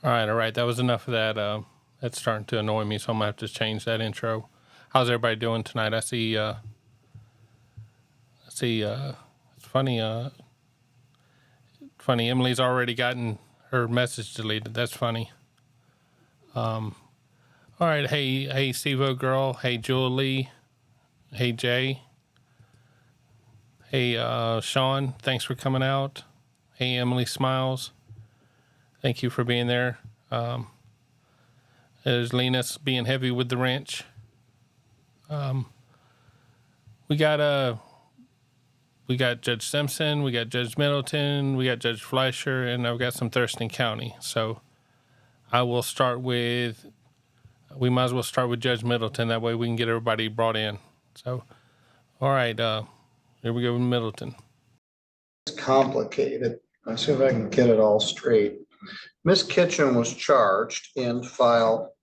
All right. That was enough of that. That's starting to annoy me, so I'm gonna have to change that intro. How's everybody doing tonight? I see. It's funny. Funny. Emily's already gotten her message deleted. That's funny. All right. Hey, Stevo girl. Hey, Julie. Hey, Jay. Hey, Sean. Thanks for coming out. Hey, Emily Smiles. Thank you for being there. There's Linus being heavy with the wrench. We got Judge Simpson, we got Judge Middleton, we got Judge Fleischer, and I've got some Thurston County. So we might as well start with Judge Middleton. That way we can get everybody brought in. So, all right, here we go with Middleton. It's complicated. Let's see if I can get it all straight. Miss Kitchen was charged in file,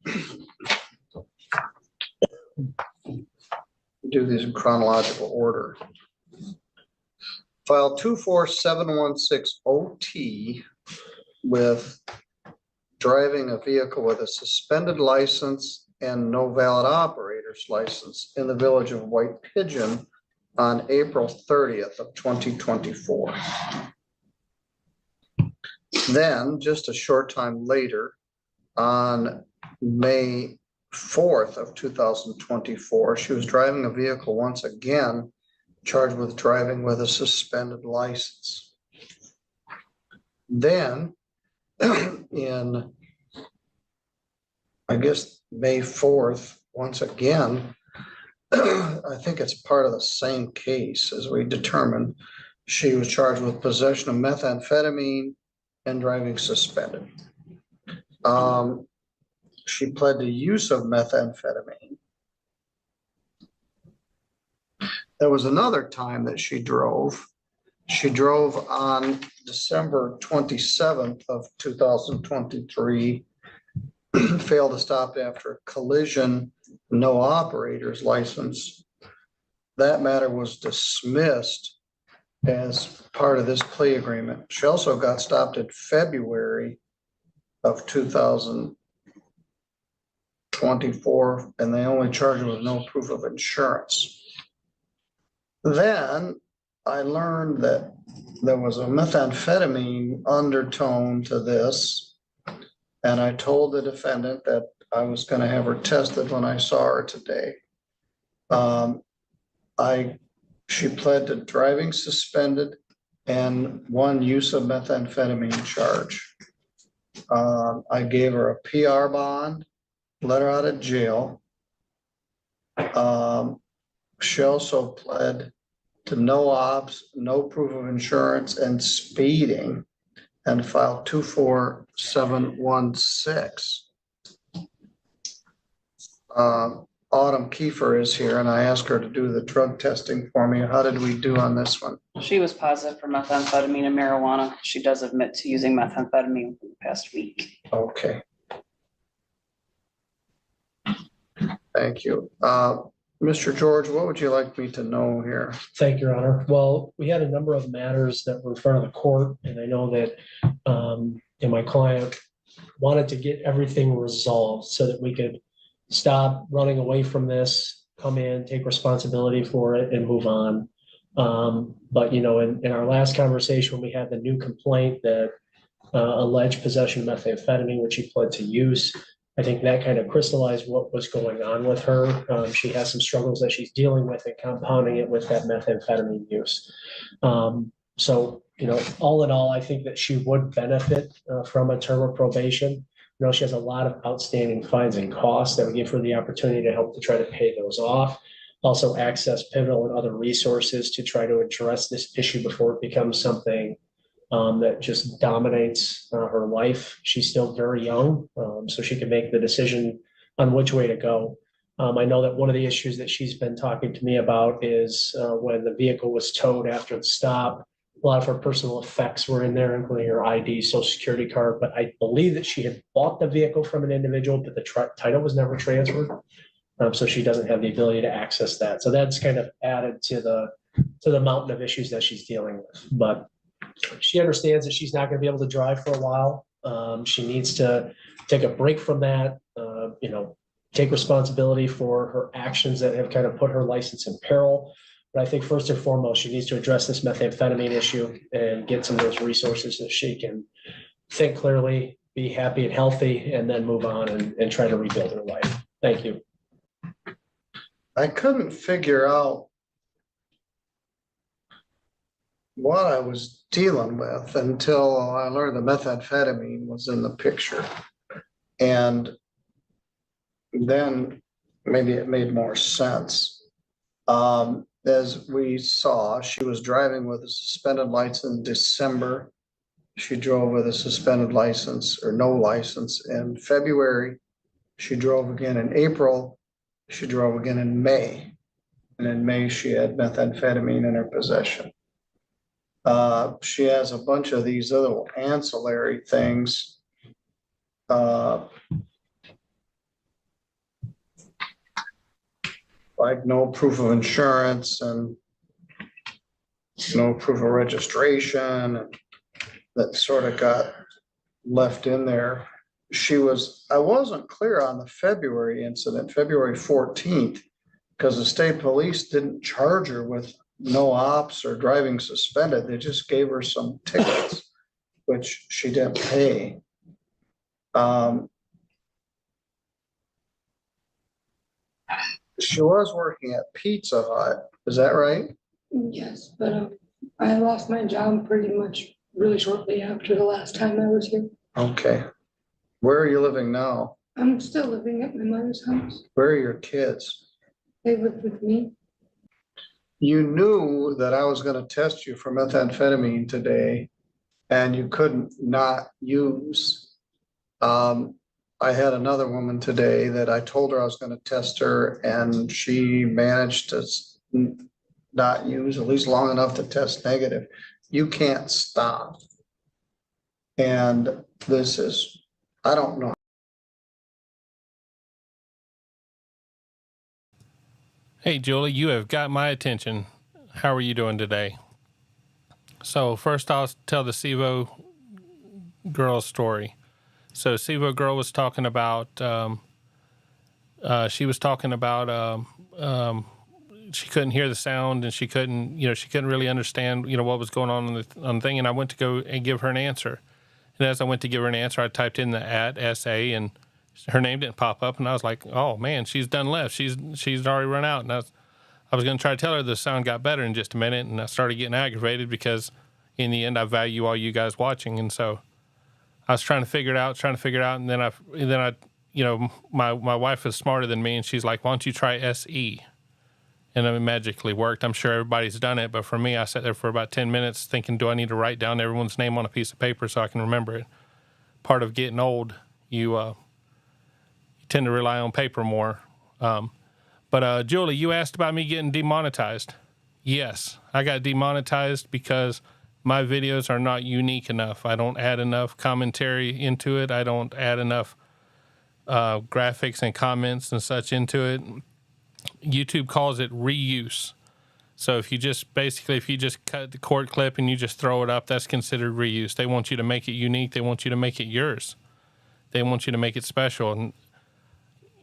do these in chronological order. File 24716OT with driving a vehicle with a suspended license and no valid operator's license in the village of White Pigeon on April 30th of 2024. Then, just a short time later, on May 4th of 2024, she was driving a vehicle once again, charged with driving with a suspended license. Then, in, I guess, May 4th, once again, I think it's part of the same case as we determined, she was charged with possession of methamphetamine and driving suspended. She pled to use of methamphetamine. There was another time that she drove. She drove on December 27th of 2023, failed to stop after a collision, no operator's license. That matter was dismissed as part of this plea agreement. She also got stopped in February of 2024, and they only charged her with no proof of insurance. Then I learned that there was a methamphetamine undertone to this, and I told the defendant that I was going to have her tested when I saw her today. She pled to driving suspended and one use of methamphetamine charge. I gave her a PR bond, let her out of jail. She also pled to no ops, no proof of insurance, and speeding, and filed 24716. Autumn Kiefer is here, and I asked her to do the drug testing for me. How did we do on this one? She was positive for methamphetamine and marijuana. She does admit to using methamphetamine for the past week. Okay. Thank you. Mr. George, what would you like me to know here? Thank you, Your Honor. Well, we had a number of matters that were in front of the court, and I know that my client wanted to get everything resolved so that we could stop running away from this, come in, take responsibility for it, and move on. But, in our last conversation, when we had the new complaint that alleged possession of methamphetamine, which she pled to use, I think that kind of crystallized what was going on with her. She has some struggles that she's dealing with and compounding it with that methamphetamine use. So, all in all, I think that she would benefit from a term of probation. She has a lot of outstanding fines and costs that would give her the opportunity to help to try to pay those off. Also access pivotal and other resources to try to address this issue before it becomes something that just dominates her life. She's still very young, so she can make the decision on which way to go. I know that one of the issues that she's been talking to me about is when the vehicle was towed after the stop, a lot of her personal effects were in there, including her ID, social security card. But I believe that she had bought the vehicle from an individual, but the title was never transferred. So she doesn't have the ability to access that. So that's kind of added to the mountain of issues that she's dealing with. But she understands that she's not going to be able to drive for a while. She needs to take a break from that, take responsibility for her actions that have kind of put her license in peril. But I think first and foremost, she needs to address this methamphetamine issue and get some of those resources so she can think clearly, be happy and healthy, and then move on and try to rebuild her life. Thank you. I couldn't figure out what I was dealing with until I learned the methamphetamine was in the picture. And then maybe it made more sense. As we saw, she was driving with a suspended license in December. She drove with a suspended license or no license in February. She drove again in April. She drove again in May. And in May, she had methamphetamine in her possession. She has a bunch of these little ancillary things. Like no proof of insurance and no proof of registration, and that sort of got left in there. I wasn't clear on the February incident, February 14th, because the state police didn't charge her with no ops or driving suspended. They just gave her some tickets, which she didn't pay. She was working at Pizza Hut. Is that right? Yes, but I lost my job pretty much really shortly after the last time I was here. Okay. Where are you living now? I'm still living at my mother's house. Where are your kids? They live with me. You knew that I was going to test you for methamphetamine today, and you couldn't not use. I had another woman today that I told her I was going to test her, and she managed to not use, at least long enough to test negative. You can't stop. And this is, I don't know. Hey, Julie, you have got my attention. How are you doing today? So first I'll tell the SIVO girl story. So SIVO girl was talking about, she couldn't hear the sound, and she couldn't really understand, what was going on the thing. And I went to go and give her an answer. And as I went to give her an answer, I typed in the @ SA, and her name didn't pop up. And I was like, oh man, she's done left. She's already run out. And I was going to try to tell her the sound got better in just a minute. And I started getting aggravated because in the end, I value all you guys watching. And so I was trying to figure it out. And then I, my wife is smarter than me, and she's like, why don't you try SE? And it magically worked. I'm sure everybody's done it, but for me, I sat there for about 10 minutes thinking, do I need to write down everyone's name on a piece of paper so I can remember it? Part of getting old, you tend to rely on paper more. But Julie, you asked about me getting demonetized. Yes, I got demonetized because my videos are not unique enough. I don't add enough commentary into it. I don't add enough graphics and comments and such into it. YouTube calls it reuse. So if you just cut the court clip and you just throw it up, that's considered reuse. They want you to make it unique. They want you to make it yours. They want you to make it special. And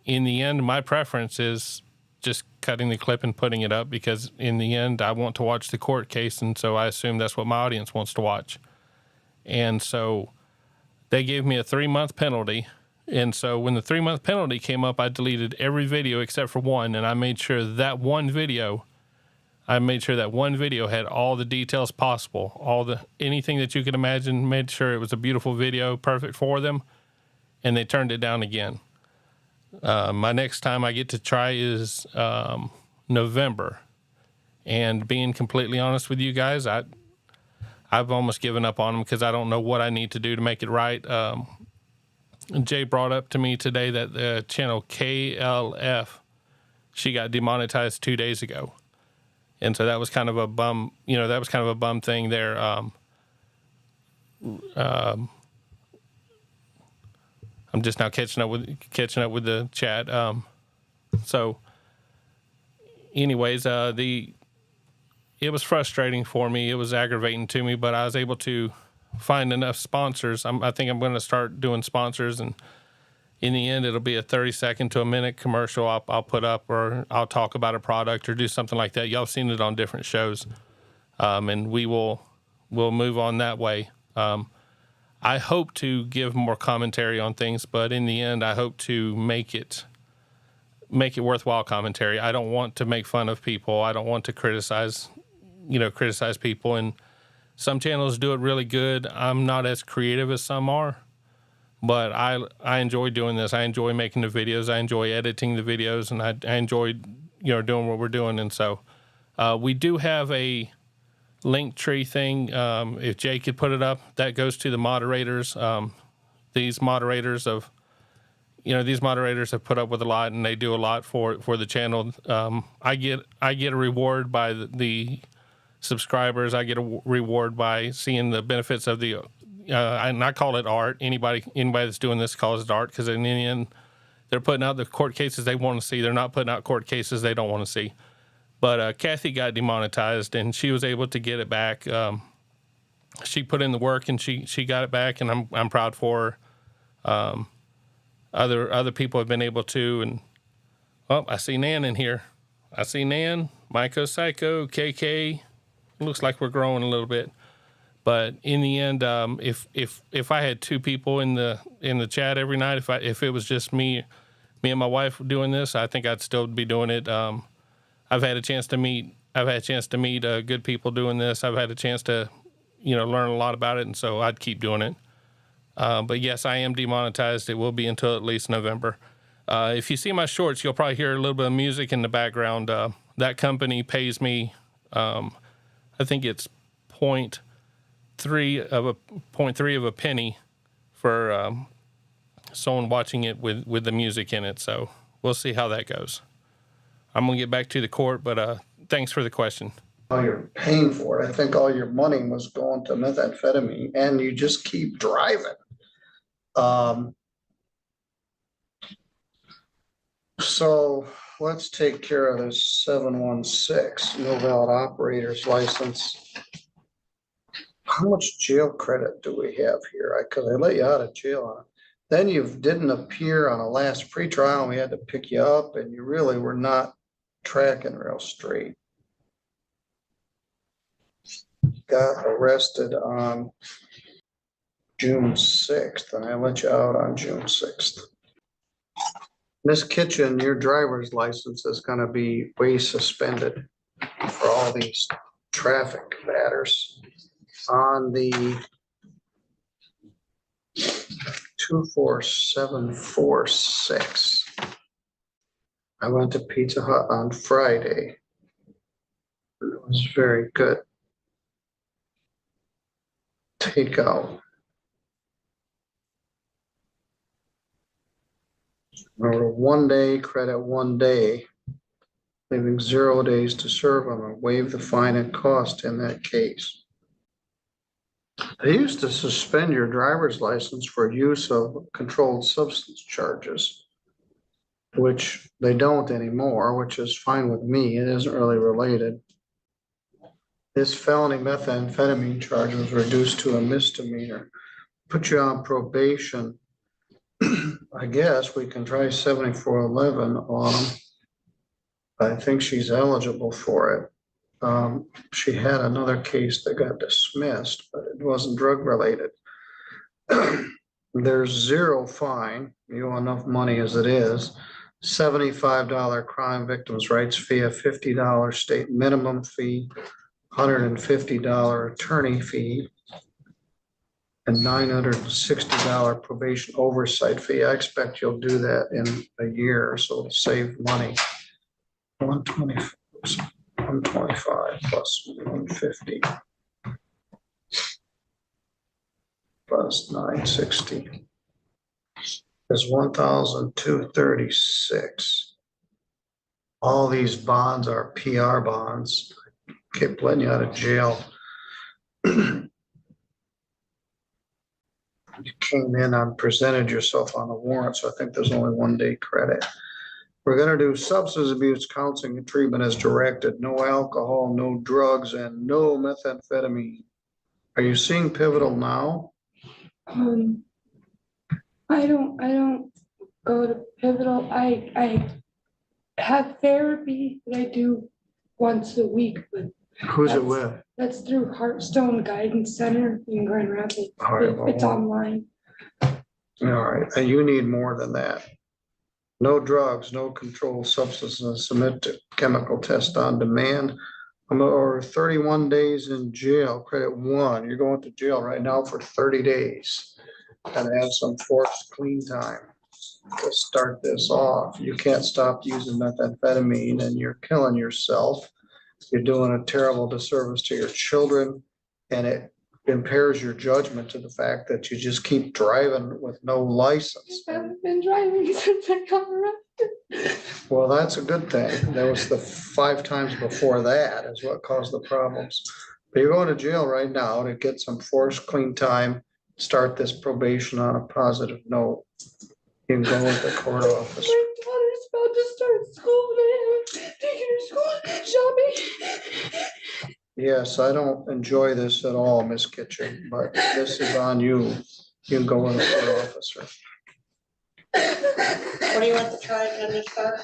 in the end, my preference is just cutting the clip and putting it up, because in the end, I want to watch the court case, and so I assume that's what my audience wants to watch. And so they gave me a 3-month penalty. And so when the 3-month penalty came up, I deleted every video except for one, and I made sure that one video had all the details possible, anything that you could imagine, made sure it was a beautiful video, perfect for them, and they turned it down again. My next time I get to try is November. And being completely honest with you guys, I've almost given up on them because I don't know what I need to do to make it right. Jay brought up to me today that the channel KLF, she got demonetized 2 days ago. And so that was kind of a bum, thing there. I'm just now catching up with the chat. So anyways, it was frustrating for me. It was aggravating to me, but I was able to find enough sponsors. I think I'm going to start doing sponsors, and in the end, it'll be a 30-second to a minute commercial I'll put up, or I'll talk about a product or do something like that. Y'all seen it on different shows, and we'll move on that way. I hope to give more commentary on things, but in the end, I hope to make it worthwhile commentary. I don't want to make fun of people. I don't want to criticize people. And some channels do it really good. I'm not as creative as some are, but I enjoy doing this. I enjoy making the videos. I enjoy editing the videos, and I enjoy doing what we're doing. And so we do have a link tree thing. If Jay could put it up, that goes to the moderators. These moderators have put up with a lot, and they do a lot for the channel. I get a reward by the subscribers. I get a reward by seeing the benefits of the and I call it art. Anybody that's doing this calls it art, because in the end, they're putting out the court cases they want to see. They're not putting out court cases they don't want to see. But Kathy got demonetized, and she was able to get it back. She put in the work, and she got it back, and I'm proud for her. Other people have been able to, and I see Nan in here. I see Nan, Myco Psycho, KK. Looks like we're growing a little bit, but in the end, if I had two people in the chat every night, if it was just me and my wife doing this, I think I'd still be doing it. I've had a chance to meet good people doing this. I've had a chance to learn a lot about it, and so I'd keep doing it. But yes, I am demonetized. It will be until at least November. If you see my shorts, you'll probably hear a little bit of music in the background. That company pays me, I think it's 0.3 of a penny for someone watching it with the music in it. So we'll see how that goes. I'm gonna get back to the court, but thanks for the question. How you're paying for it. I think all your money was going to methamphetamine, and you just keep driving. So let's take care of this 716 no valid operator's license. How much jail credit do we have here? Because I let you out of jail on it. Then you didn't appear on a last pretrial, and we had to pick you up, and you really were not tracking real straight. Got arrested on June 6th, and I let you out on June 6th. Miss Kitchen, your driver's license is going to be way suspended for all these traffic matters. On the 24746, I went to Pizza Hut on Friday. It was very good. Takeout. Remember, 1 day credit, 1 day, leaving 0 days to serve. I'm gonna waive the fine and cost in that case. They used to suspend your driver's license for use of controlled substance charges, which they don't anymore, which is fine with me. It isn't really related. This felony methamphetamine charge was reduced to a misdemeanor. Put you on probation. I guess we can try 7411 on them. I think she's eligible for it. She had another case that got dismissed, but it wasn't drug related. There's 0 fine. You owe enough money as it is. $75 crime victims' rights fee, a $50 state minimum fee, $150 attorney fee, and $960 probation oversight fee. I expect you'll do that in a year or so to save money. 125 plus 150 plus 960 is 1,236. All these bonds are PR bonds. Keep letting you out of jail. You came in and presented yourself on the warrant, so I think there's only 1 day credit. We're going to do substance abuse counseling and treatment as directed. No alcohol, no drugs, and no methamphetamine. Are you seeing Pivotal now? I don't go to Pivotal. I have therapy that I do once a week, but Who's it with? that's through Heartstone Guidance Center in Grand Rapids. All right, well, It's online. All right, and you need more than that. No drugs, no controlled substances, submit to chemical test on demand. Or 31 days in jail, credit 1. You're going to jail right now for 30 days. And have some forced clean time to start this off. You can't stop using methamphetamine and you're killing yourself. You're doing a terrible disservice to your children, and it impairs your judgment to the fact that you just keep driving with no license. I haven't been driving since I got arrested. Well, that's a good thing. That was the 5 times before that is what caused the problems. But you're going to jail right now to get some forced clean time, start this probation on a positive note. You can go with the court officer. My daughter's about to start school and I haven't taken her school shopping. Yes, I don't enjoy this at all, Miss Kitchen, but this is on you. You can go with the court officer. What do you want the charge under for?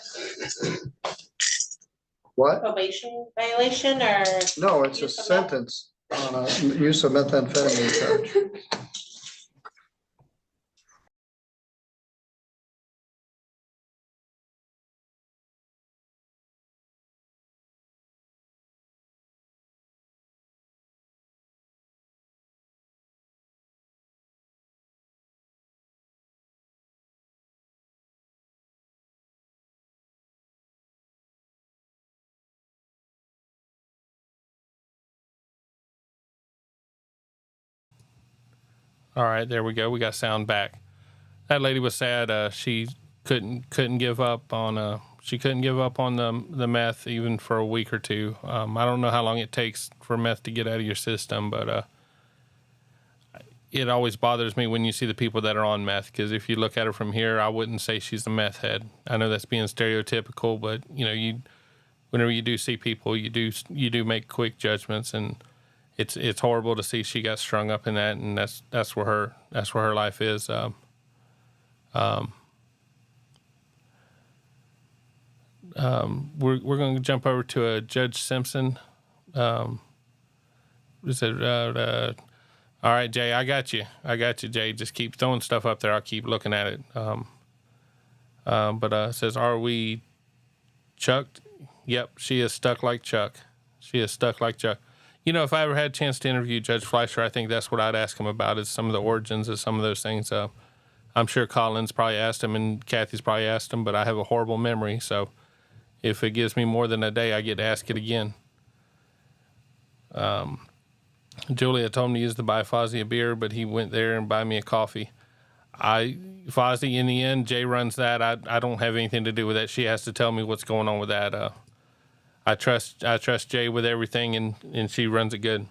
What? Probation violation or? No, it's a Use of sentence on a use of methamphetamine charge. All right, there we go. We got sound back. That lady was sad. She couldn't give up on the meth even for a week or two. I don't know how long it takes for meth to get out of your system, but it always bothers me when you see the people that are on meth, because if you look at her from here, I wouldn't say she's a meth head. I know that's being stereotypical, but whenever you do see people, you do make quick judgments, and it's horrible to see she got strung up in that, and that's where her life is. We're going to jump over to Judge Simpson. All right, Jay, I got you, Jay. Just keep throwing stuff up there. I'll keep looking at it. But it says, are we chucked? Yep, she is stuck like Chuck. If I ever had a chance to interview Judge Fleischer, I think that's what I'd ask him about, is some of the origins of some of those things. I'm sure Colin's probably asked him and Kathy's probably asked him, but I have a horrible memory. So if it gives me more than a day, I get to ask it again. Julia told me to use the buy Fozzie a beer, but he went there and buy me a coffee. Fozzie, in the end, Jay runs that. I don't have anything to do with that. She has to tell me what's going on with that. I trust Jay with everything, and she runs it good.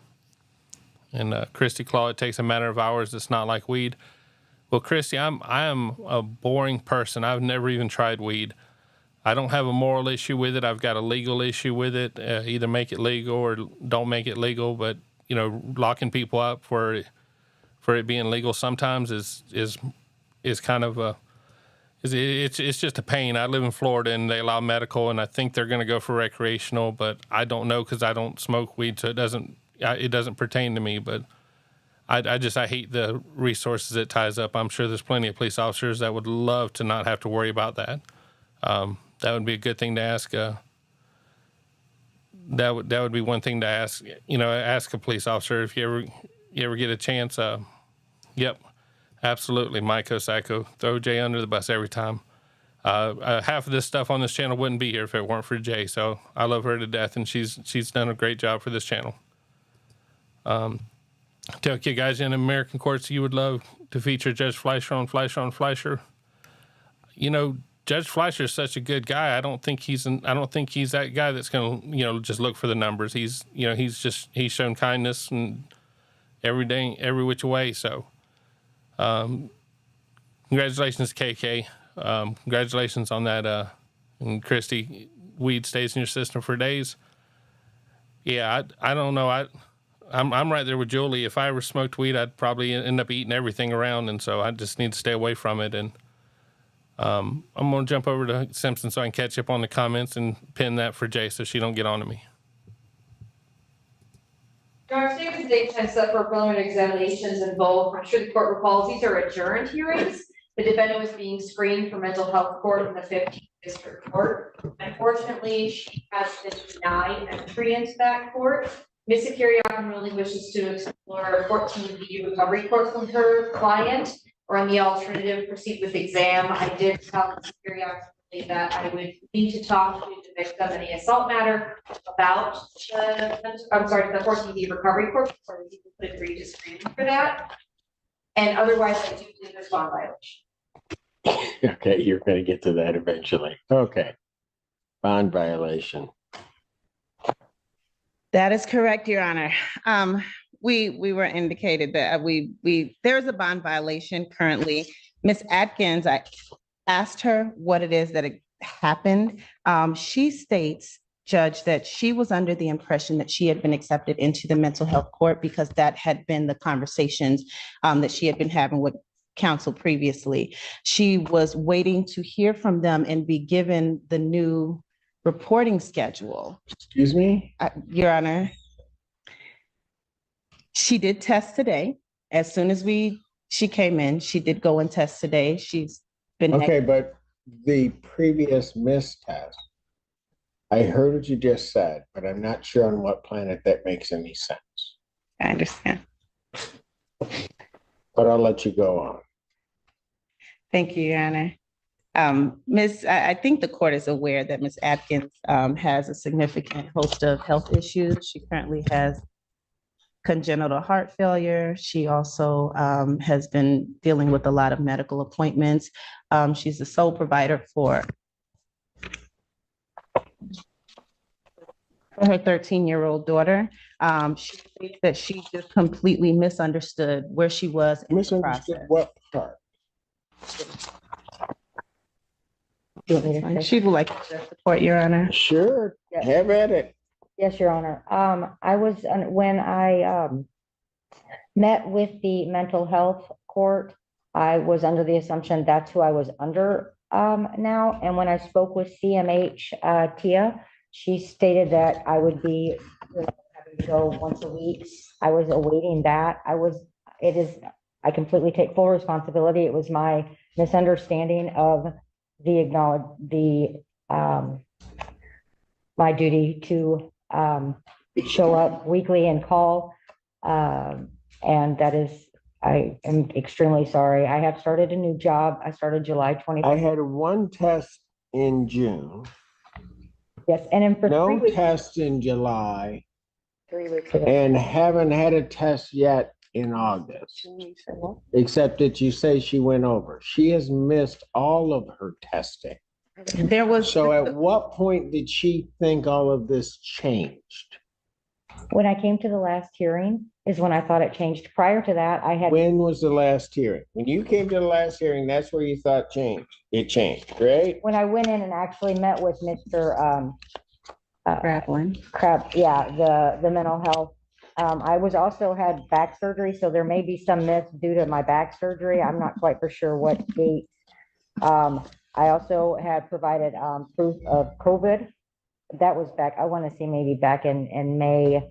And Christy Claw, it takes a matter of hours. It's not like weed. Well, Christy, I am a boring person. I've never even tried weed. I don't have a moral issue with it. I've got a legal issue with it. Either make it legal or don't make it legal. But locking people up for it being legal sometimes is kind of it's just a pain. I live in Florida and they allow medical, and I think they're going to go for recreational, but I don't know because I don't smoke weed, so it doesn't pertain to me. But I hate the resources it ties up. I'm sure there's plenty of police officers that would love to not have to worry about that. That would be a good thing to ask. That would be one thing to ask. Ask a police officer if you ever get a chance. Yep, absolutely. Myco Psycho, throw Jay under the bus every time. Half of this stuff on this channel wouldn't be here if it weren't for Jay. So I love her to death, and she's done a great job for this channel. Tell you guys in American courts, you would love to feature Judge Fleischer on Fleischer. Judge Fleischer is such a good guy. I don't think he's that guy that's going to, just look for the numbers. He's shown kindness and every which way. So, congratulations, KK. Congratulations on that. And Christy, weed stays in your system for days. Yeah, I don't know. I'm right there with Julie. If I ever smoked weed, I'd probably end up eating everything around, and so I just need to stay away from it. And I'm gonna jump over to Simpson so I can catch up on the comments and pin that for Jay so she don't get on to me. Your Honor, today was the date time set for preliminary examinations in both. I'm sure the court recalls these are adjourned hearings. The defendant was being screened for mental health court in the 15th District Court. Unfortunately, she has been denied entry into that court. Ms. Kiriakou really wishes to explore 14B recovery court from her client, or on the alternative, proceed with exam. I did tell Ms. Kiriakou that I would need to talk to the victim in the assault matter about the 14B recovery court, so we could agree to screen for that. And otherwise, I do believe there's bond violation. Okay, you're gonna get to that eventually. Okay. Bond violation. That is correct, Your Honor. We were indicated that there's a bond violation currently. Ms. Atkins, I asked her what it is that happened. She states, Judge, that she was under the impression that she had been accepted into the mental health court because that had been the conversations that she had been having with counsel previously. She was waiting to hear from them and be given the new reporting schedule. Excuse me? Your Honor, she did test today. As soon as she came in, she did go and test today. She's been. Okay, but the previous mistest, I heard what you just said, but I'm not sure on what planet that makes any sense. I understand. But I'll let you go on. Thank you, Your Honor. I think the court is aware that Ms. Atkins has a significant host of health issues. She currently has congenital heart failure. She also has been dealing with a lot of medical appointments. She's the sole provider for her 13-year-old daughter. She states that she just completely misunderstood where she was in the Misunderstood process. what part? She would like to support, Your Honor. Sure, Yes. have at it. Yes, Your Honor. When I met with the mental health court, I was under the assumption that's who I was under now. And when I spoke with CMH Tia, she stated that I would be having to go once a week. I was awaiting that. I completely take full responsibility. It was my misunderstanding of my duty to show up weekly and call. And that is, I am extremely sorry. I have started a new job. I started July 20th. I had one test in June, Yes, and then for no 3 weeks, test in July, 3 weeks ago. and haven't had a test yet in August, except that you say she went over. She has missed all of her testing. There was. So at what point did she think all of this changed? When I came to the last hearing is when I thought it changed. Prior to that, I had, When was the last hearing? When you came to the last hearing, that's where you thought it changed, right? when I went in and actually met with Mr. Grappling. The mental health. I was also had back surgery, so there may be some myths due to my back surgery. I'm not quite for sure what date. I also had provided proof of COVID. That was back, I want to say maybe back in May.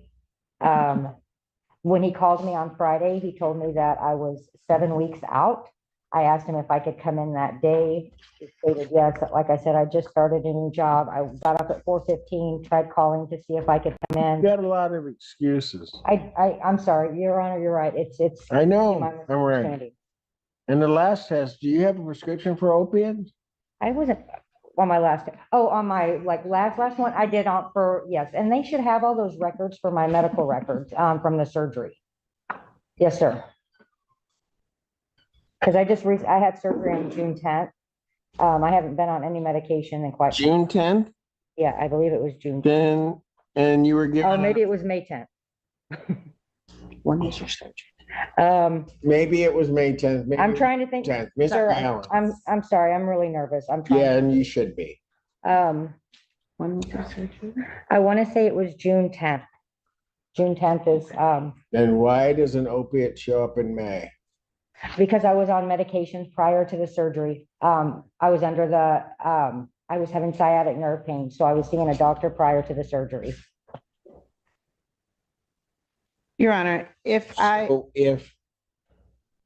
When he called me on Friday, he told me that I was 7 weeks out. I asked him if I could come in that day. He stated yes. Like I said, I just started a new job. I got up at 4:15, tried calling to see if I could come in. You got a lot of excuses. I'm sorry, Your Honor, you're right. It's. I know, my I'm right. misunderstanding. And the last test, do you have a prescription for opiates? I wasn't on my last, on my last one, I did yes, and they should have all those records for my medical records, from the surgery. Yes, sir. Because I had surgery on June 10th. I haven't been on any medication in quite. June 10th? Yeah, I believe it was June. Then, and you were given. Oh, maybe it was May 10th. When was your surgery? Maybe it was May 10th. Maybe I'm trying to think. 10th. Mr. Sir, Allen. I'm sorry, I'm really nervous. I'm trying. Yeah, and you should be. When was your surgery? I want to say it was June 10th. June 10th is, Then why does an opiate show up in May? because I was on medications prior to the surgery. I was under I was having sciatic nerve pain, so I was seeing a doctor prior to the surgery. Your Honor, if So if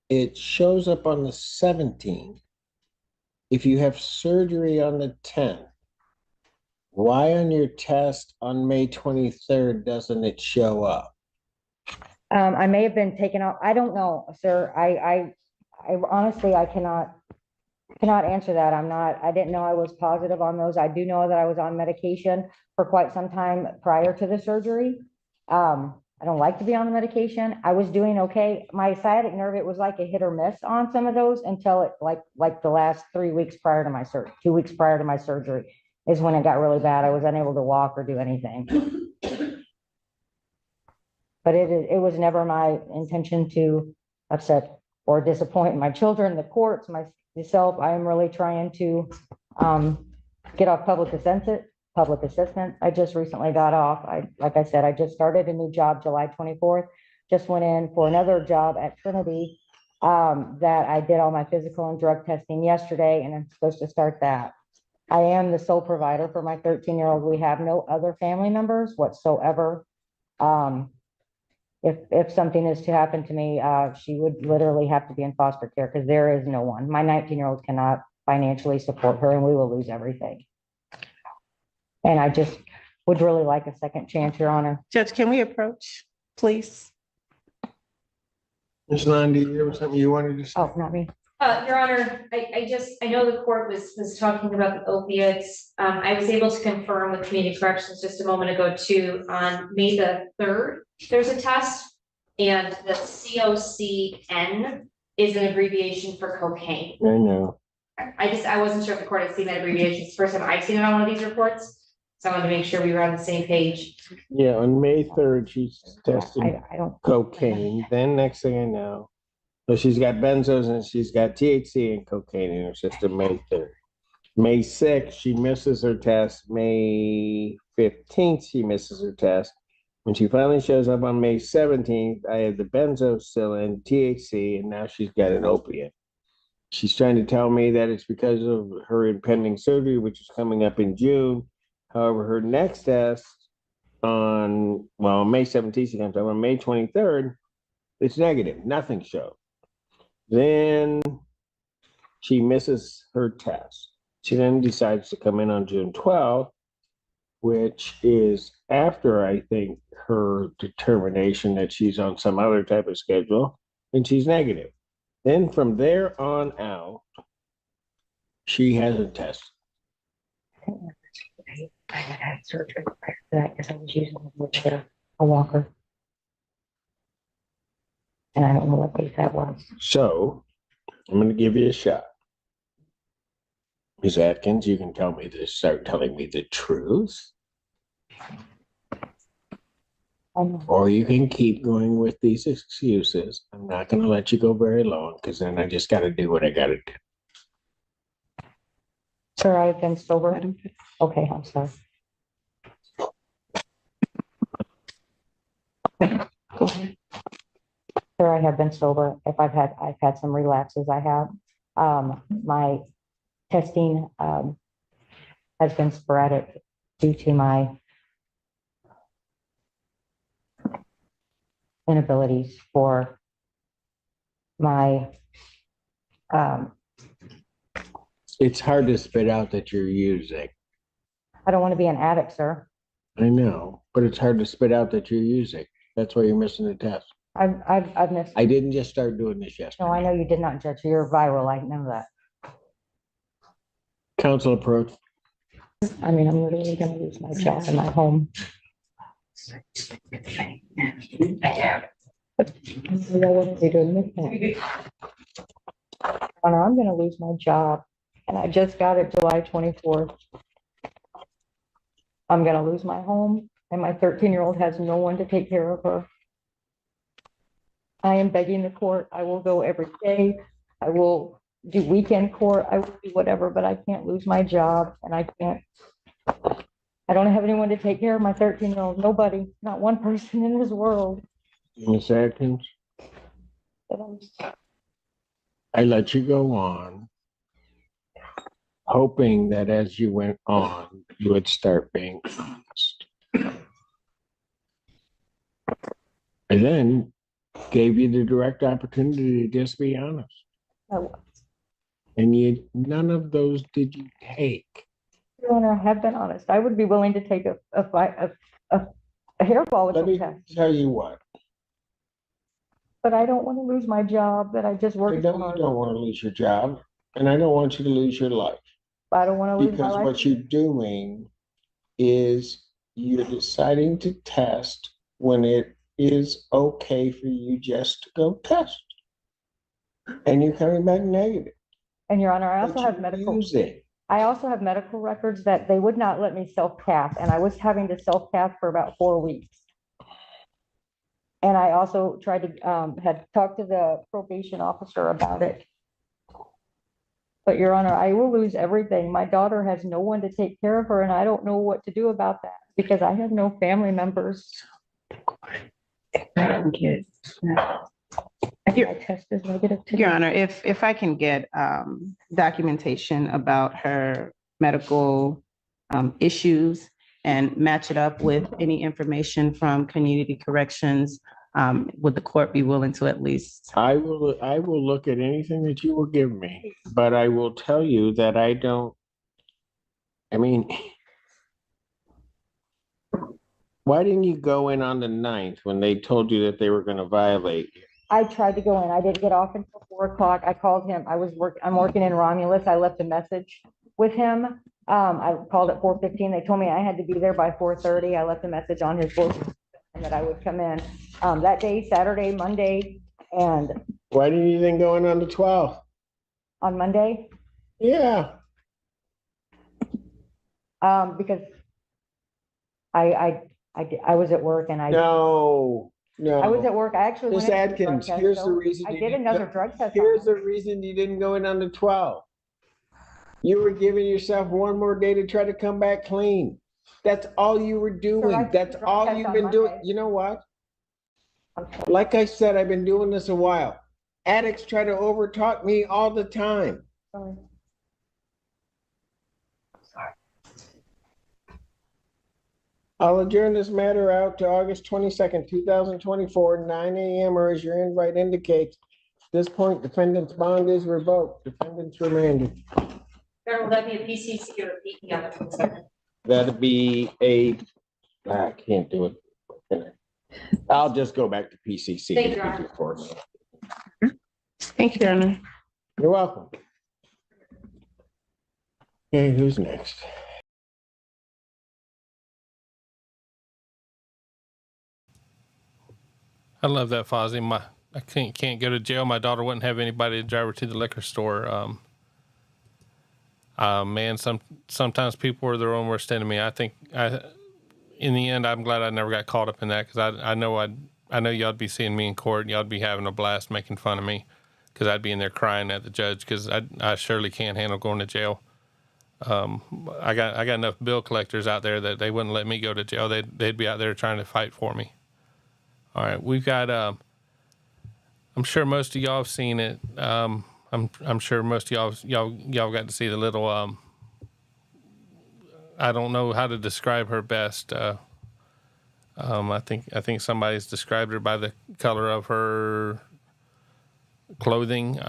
it shows up on the 17th, if you have surgery on the 10th, why on your test on May 23rd doesn't it show up? I may have been taken off. I don't know, sir. I honestly, I cannot answer that. I didn't know I was positive on those. I do know that I was on medication for quite some time prior to the surgery. I don't like to be on the medication. I was doing okay. My sciatic nerve, it was like a hit or miss on some of those until it like the last 3 weeks prior to my 2 weeks prior to my surgery is when it got really bad. I was unable to walk or do anything. But it was never my intention to upset or disappoint my children, the courts, myself. I am really trying to get off public assistance. I just recently got off. Like I said, I just started a new job July 24th. Just went in for another job at Trinity that I did all my physical and drug testing yesterday, and I'm supposed to start that. I am the sole provider for my 13-year-old. We have no other family members whatsoever. If something is to happen to me, she would literally have to be in foster care because there is no one. My 19-year-old cannot financially support her, and we will lose everything. And I just would really like a second chance, Your Honor. Judge, can we approach, please? Ms. Lundy, there was something you wanted to say? Oh, not me. Your Honor, I know the court was talking about the opiates. I was able to confirm with community corrections just a moment ago too, on May the 3rd, there's a test, and the COCN is an abbreviation for cocaine. I know. I wasn't sure if the court had seen that abbreviation. It's the first time I've seen it on one of these reports. So I wanted to make sure we were on the same page. Yeah, on May 3rd, she's tested I don't. cocaine. Then next thing I know, so she's got benzos and she's got THC and cocaine in her system May 3rd. May 6th, she misses her test. May 15th, she misses her test. When she finally shows up on May 17th, I have the benzo still in, THC, and now she's got an opiate. She's trying to tell me that it's because of her impending surgery, which is coming up in June. However, her next test on May 17th, she comes up on May 23rd, it's negative, nothing showed. Then she misses her test. She then decides to come in on June 12th, which is after, I think, her determination that she's on some other type of schedule, and she's negative. Then from there on out, she hasn't tested. I had surgery prior to that because I was using a wheelchair, a walker. And I don't know what date that was. So I'm going to give you a shot. Ms. Atkins, you can tell me this, start telling me the truth, or you can keep going with these excuses. I'm not going to let you go very long because then I just got to do what I got to do. Sir, I've been sober. Okay, I'm sorry. Go ahead. Sir, I have been sober. I've had some relapses. I have. My testing has been sporadic due to my inabilities for my It's hard to spit out that you're using. I don't want to be an addict, sir. I know, but it's hard to spit out that you're using. That's why you're missing the test. I've missed. I didn't just start doing this yesterday. No, I know you did not, Judge. You're viral. I know that. Council approach. I mean, I'm literally going to lose my job in my home. I'm going to lose my job, and I just got it July 24th. I'm going to lose my home, and my 13-year-old has no one to take care of her. I am begging the court. I will go every day. I will do weekend court. I will do whatever, but I can't lose my job, and I can't. I don't have anyone to take care of my 13-year-old, nobody, not one person in this world. Ms. Atkins, But I'm I let you go on, hoping that as you went on, you would start being honest. I then gave you the direct opportunity to just be honest. And none of those did you take. Your Honor, I have been honest. I would be willing to take a hair Let follicle me test, tell you what, but I don't want to lose my job that I just I worked so know you hard. don't want to lose your job, and I don't want you to lose your life. I don't want to lose my Because life. what you're doing is you're deciding to test when it is okay for you just to go test. And you're coming back negative. And Your Honor, I But also have you're medical. using. I also have medical records that they would not let me self-cath, and I was having to self-cath for about 4 weeks. And I also tried to, had talked to the probation officer about it. But Your Honor, I will lose everything. My daughter has no one to take care of her, and I don't know what to do about that because I have no family members. My test is negative today. Your Honor, if I can get documentation about her medical issues and match it up with any information from community corrections, would the court be willing to at least? I will look at anything that you will give me, but I will tell you that why didn't you go in on the 9th when they told you that they were gonna violate you? I tried to go in. I didn't get off until 4 o'clock. I called him. I'm working in Romulus. I left a message with him. I called at 4:15. They told me I had to be there by 4:30. I left a message on his book and that I would come in that day, Saturday, Monday, and Why didn't you then go in on the 12th? on Monday, Yeah, because I was at work and I was at work. I actually went Miss in for a drug Atkins, test, here's the so reason. I you did didn't another go- drug test. Here's the reason you didn't go in on the 12th. You were giving yourself one more day to try to come back clean. That's all you were doing. I took That's the drug all test you've on been doing. Monday. You know what? Like I said, I've been doing this a while. Addicts try to overtalk me all the time. Sorry. I'll adjourn this matter out to August 22nd, 2024, 9 a.m. or as your invite indicates. At this point, defendant's bond is revoked. Defendant's remanded. Will that be a PCC or a PE on the 22nd? That'd be I can't do it. I'll just go back to PCC. Thank you, Your Honor. Thank you, Your Honor. You're welcome. Okay, who's next? I love that, Fozzie. I can't go to jail. My daughter wouldn't have anybody to drive her to the liquor store. Man, sometimes people are their own worst enemy. I think in the end, I'm glad I never got caught up in that because I know y'all'd be seeing me in court and y'all'd be having a blast making fun of me because I'd be in there crying at the judge because I surely can't handle going to jail. I got enough bill collectors out there that they wouldn't let me go to jail. They'd be out there trying to fight for me. All right, we've got. I'm sure most of y'all have seen it. I'm sure most of y'all got to see the little. I don't know how to describe her best. I think somebody's described her by the color of her clothing.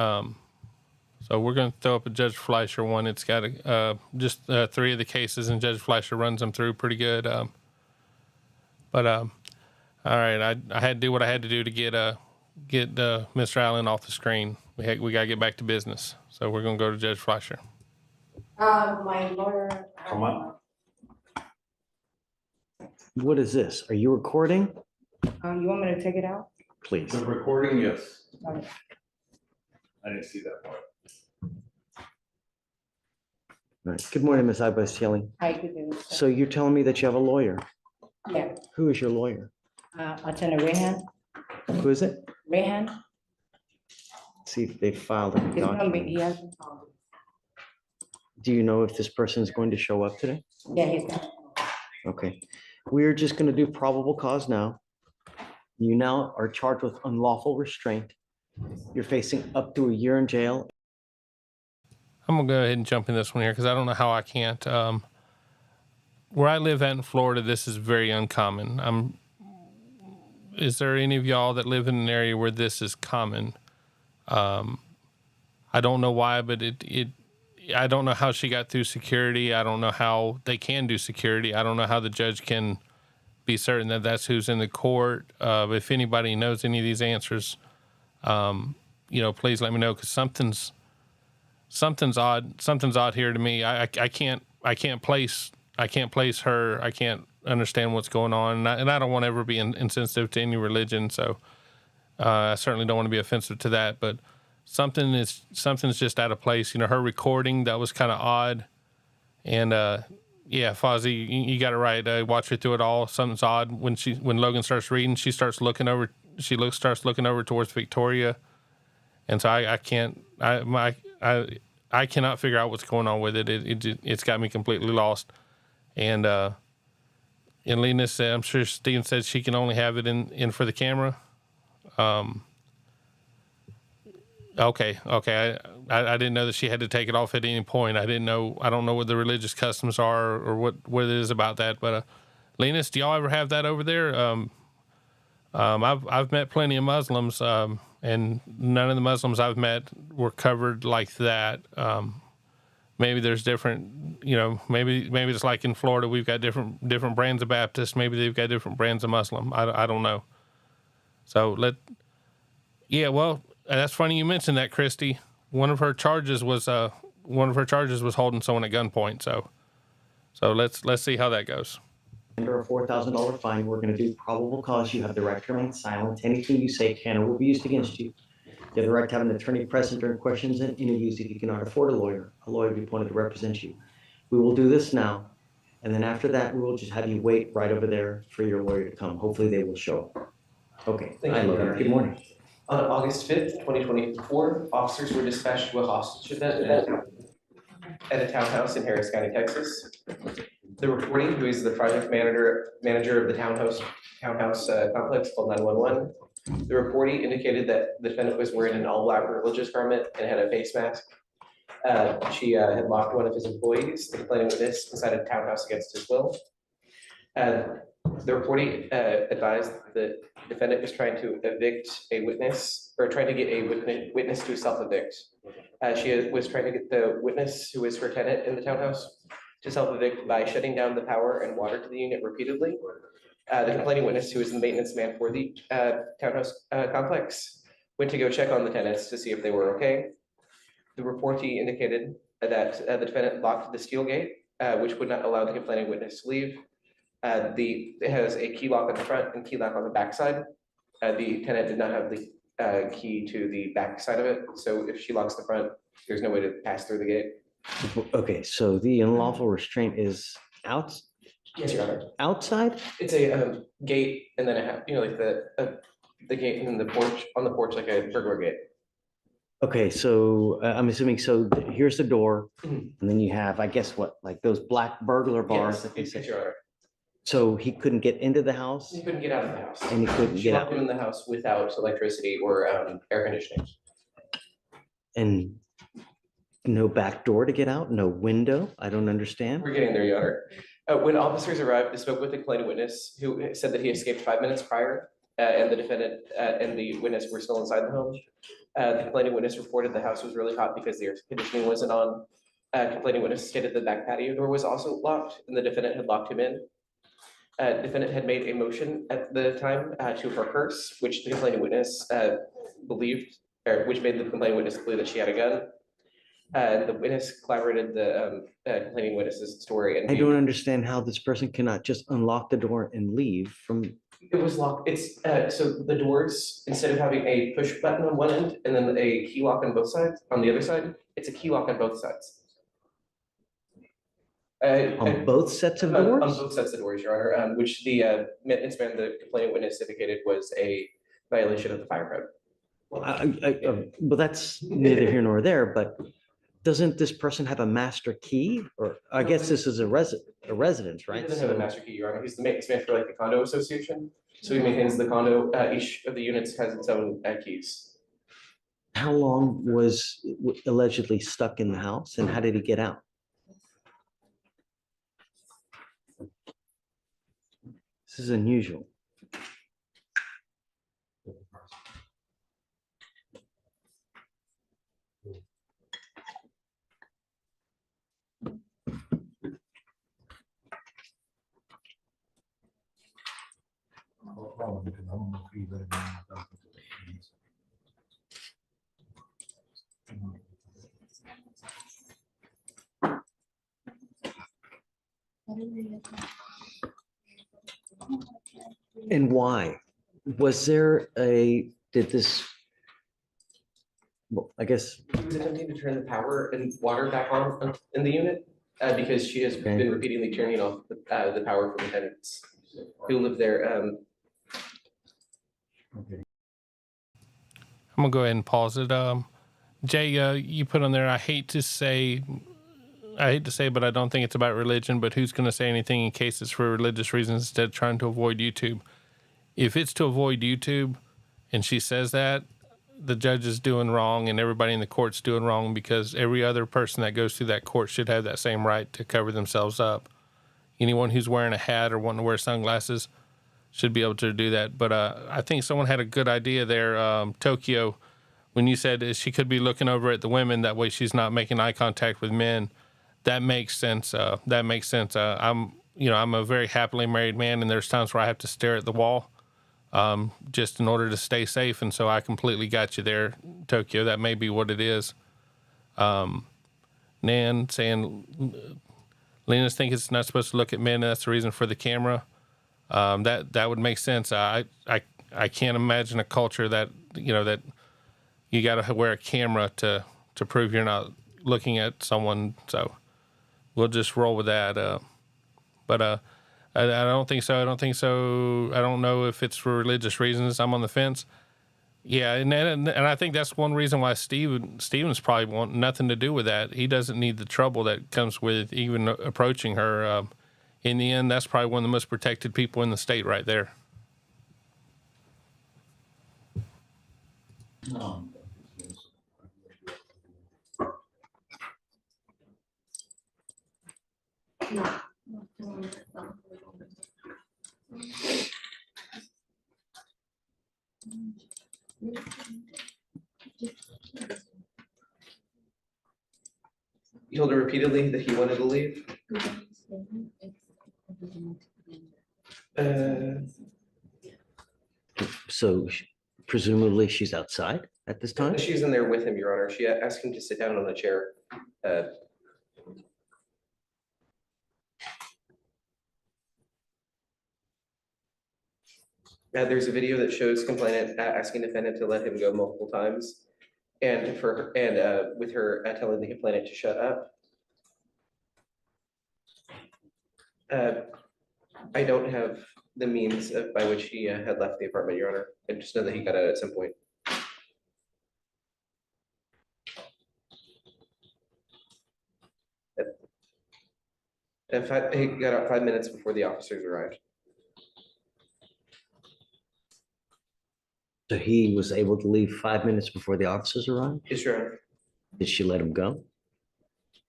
So we're going to throw up a Judge Fleischer one. It's got just 3 of the cases, and Judge Fleischer runs them through pretty good. All right, I had to do what I had to do to get Mr. Allen off the screen. We got to get back to business. So we're going to go to Judge Fleischer. My lawyer. Come up. What is this? Are you recording? You want me to take it out? Please. The recording, yes. Okay. I didn't see that part. All right. Good morning, Ms. Agbastieli. Hi, good evening. So you're telling me that you have a lawyer? Yeah, Who is your lawyer? Attorney Rehan, Who is it? Rehan, See if they filed a his number, he document. hasn't found it. Do you know if this person is going to show up today? Yeah, he's got. Okay, we're just gonna do probable cause now. You now are charged with unlawful restraint. You're facing up to a year in jail. I'm gonna go ahead and jump in this one here because I don't know how I can't. Where I live at in Florida, this is very uncommon. Is there any of y'all that live in an area where this is common? I don't know why, but I don't know how she got through security. I don't know how they can do security. I don't know how the judge can be certain that that's who's in the court. If anybody knows any of these answers, please let me know, because something's odd. Something's odd here to me. I can't place her. I can't understand what's going on, and I don't want to ever be insensitive to any religion. So I certainly don't want to be offensive to that, but something's just out of place. Her recording, that was kind of odd. And yeah, Fozzie, you got it right. Watch her through it all. Something's odd when Logan starts reading. She starts looking over. Starts looking over towards Victoria, and so I cannot figure out what's going on with it. It's got me completely lost. And Lena said, I'm sure Steven said she can only have it in for the camera. Okay. I didn't know that she had to take it off at any point. I don't know what the religious customs are or what it is about that. But Linus, do y'all ever have that over there? I've met plenty of Muslims, and none of the Muslims I've met were covered like that. Maybe there's different, maybe it's like in Florida, we've got different brands of Baptists. Maybe they've got different brands of Muslim. I don't know. So well, that's funny you mentioned that, Christy. One of her charges was holding someone at gunpoint. So let's see how that goes. Under a $4,000 fine, we're gonna do probable cause. You have the right to remain silent. Anything you say can or will be used against you. You have the right to have an attorney present during questions and interviews. If you cannot afford a lawyer will be appointed to represent you. We will do this now, and then after that, we will just have you wait right over there for your lawyer to come. Hopefully they will show up. Okay, Thank you, Your Honor. Good morning. On August 5th, 2024, officers were dispatched to a hostage event at a townhouse in Harris County, Texas. The reporting, who is the project manager of the townhouse complex, called 911. The reporting indicated that the defendant was wearing an all-black religious garment and had a face mask. She had locked one of his employees, the complaining witness, inside a townhouse against his will. The reporting advised that the defendant was trying to evict a witness, or trying to get a witness to self-evict. She was trying to get the witness, who is her tenant in the townhouse, to self-evict by shutting down the power and water to the unit repeatedly. The complaining witness, who is the maintenance man for the townhouse complex, went to go check on the tenants to see if they were okay. The reportee indicated that the defendant locked the steel gate, which would not allow the complaining witness to leave. It has a key lock on the front and key lock on the back side. The tenant did not have the key to the back side of it, so if she locks the front, there's no way to pass through the gate. Okay, so the unlawful restraint is out. Yes, Your Honor. Outside? It's a gate, and then like the gate and then the porch, on the porch, like a burglar gate. Okay, so I'm assuming, here's the door, Mhm. and then you have, I guess, like those black burglar bars Yes, that they yes, say. Your Honor. So he couldn't get into the house? He couldn't get out of the house. And he couldn't She get locked out. him in the house without electricity or air conditioning. And no back door to get out, no window? I don't understand. We're getting there, Your Honor. When officers arrived, they spoke with the complaining witness, who said that he escaped 5 minutes prior, and the defendant and the witness were still inside the home. The complaining witness reported the house was really hot because the air conditioning wasn't on. Complaining witness stated the back patio door was also locked, and the defendant had locked him in. Defendant had made a motion at the time to her purse, which the complaining witness believed, or which made the complaining witness believe that she had a gun. The witness collaborated the complaining witness's story. And I don't understand how this person cannot just unlock the door and leave from. It was locked. It's so the doors, instead of having a push button on one end and then a key lock on both sides, on the other side, it's a key lock on both sides. On both sets of doors? On both sets of doors, Your Honor, which the maintenance man, the complaining witness, indicated was a violation of the fire code. Well, well, that's neither here nor there, but Doesn't this person have a master key? Or I guess this is a residence, He right? doesn't have a master key, Your Honor. He's the maintenance man for like the condo association. So he maintains the condo. Each of the units has its own keys. How long was allegedly stuck in the house and how did he get out? This is unusual. And why? Was there did this, well, I guess, He was attempting to turn the power and water back on in the unit because she has Okay. been repeatedly turning off the power from the tenants who live there. I'm gonna go ahead and pause it. Jay, you put on there, I hate to say, but I don't think it's about religion, but who's going to say anything in case it's for religious reasons instead of trying to avoid YouTube? If it's to avoid YouTube and she says that, the judge is doing wrong and everybody in the court's doing wrong, because every other person that goes through that court should have that same right to cover themselves up. Anyone who's wearing a hat or wanting to wear sunglasses should be able to do that. But I think someone had a good idea there, Tokyo, when you said she could be looking over at the women, that way she's not making eye contact with men. That makes sense. I'm a very happily married man, and there's times where I have to stare at the wall just in order to stay safe. And so I completely got you there, Tokyo. That may be what it is. Nan saying, Lena's thinking it's not supposed to look at men, and that's the reason for the camera. That would make sense. I can't imagine a culture that, that you got to wear a camera to prove you're not looking at someone. So we'll just roll with that. But I don't think so. I don't know if it's for religious reasons. I'm on the fence. Yeah, and I think that's one reason why Stevens probably want nothing to do with that. He doesn't need the trouble that comes with even approaching her. In the end, that's probably one of the most protected people in the state right there. He told her repeatedly that he wanted to leave. so presumably she's outside at this time? She's in there with him, Your Honor. She asked him to sit down on the chair. There's a video that shows complainant asking defendant to let him go multiple times, and with her telling the complainant to shut up. I don't have the means by which he had left the apartment, Your Honor. I just know that he got out at some point. He got out 5 minutes before the officers arrived. So he was able to leave 5 minutes before the officers arrived? Yes, Your Honor. Did she let him go?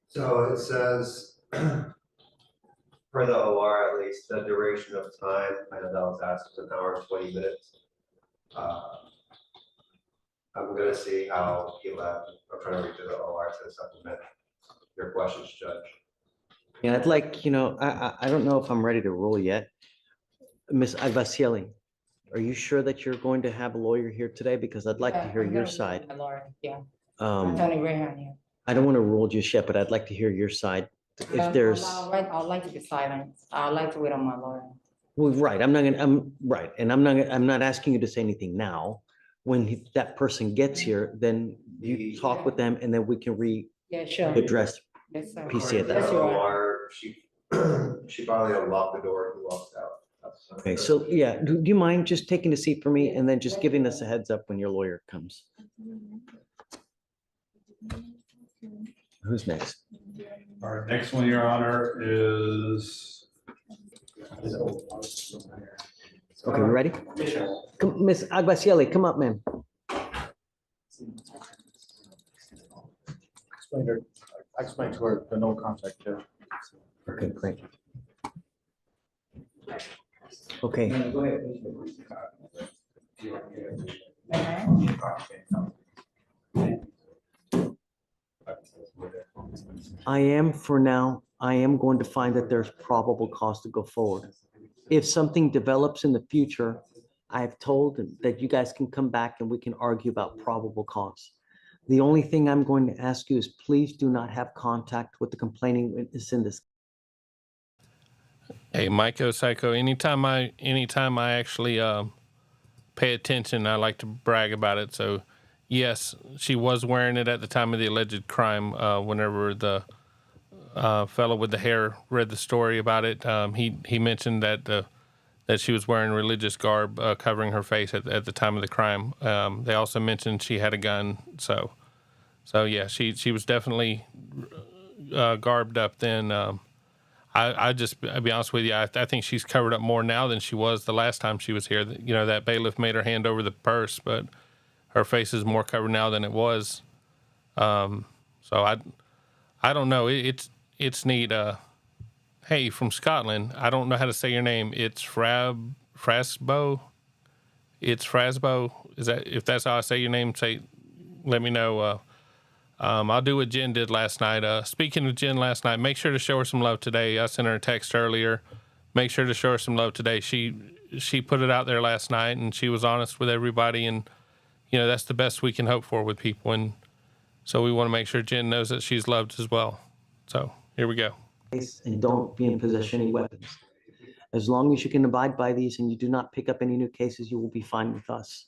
So it says, for the OR, at least the duration of time, I know that was asked, was an hour and 20 minutes. I'm gonna see how he left. I'm trying to read through the OR to supplement your questions, Judge. Yeah, I'd like, I don't know if I'm ready to rule yet. Ms. Agvasieli, are you sure that you're going to have a lawyer here today? Because I'd like to hear your side. A lawyer, yeah. Um, Attorney Graham here. I don't want to rule just yet, but I'd like to hear your side. If there's, I'd like to be silent. I'd like to wait on my lawyer. well, right, I'm right, and I'm not asking you to say anything now. When that person gets here, then you talk with them and then we can Yeah, sure. readdress Yes, sir. PC at that. Yes, Your Honor. OR, she finally unlocked the door and walked out. Okay, so yeah, do you mind just taking a seat for me and then just giving us a heads up when your lawyer comes? Who's next? All right, next one, Your Honor, is. Okay, we ready? Come, Miss Aguacieli, come up, ma'am. I explained to her the no contact too. Okay, great. Okay. I am going to find that there's probable cause to go forward. If something develops in the future, I have told that you guys can come back and we can argue about probable cause. The only thing I'm going to ask you is please do not have contact with the complaining witness in this. Hey, Mike Psycho, anytime I actually pay attention, I like to brag about it. So yes, she was wearing it at the time of the alleged crime. Whenever the fellow with the hair read the story about it, he mentioned that she was wearing religious garb covering her face at the time of the crime. They also mentioned she had a gun. So yeah, she was definitely garbed up then. I'll be honest with you, I think she's covered up more now than she was the last time she was here. You know, that bailiff made her hand over the purse, but her face is more covered now than it was. So I don't know. It's neat. Hey, from Scotland, I don't know how to say your name. It's Frasbo. It's Frasbo. If that's how I say your name, let me know. I'll do what Jen did last night. Speaking of Jen last night, make sure to show her some love today. I sent her a text earlier. Make sure to show her some love today. She put it out there last night, and she was honest with everybody. And, you know, that's the best we can hope for with people. And so we want to make sure Jen knows that she's loved as well. So here we go. And don't be in possession of any weapons. As long as you can abide by these and you do not pick up any new cases, you will be fine with us.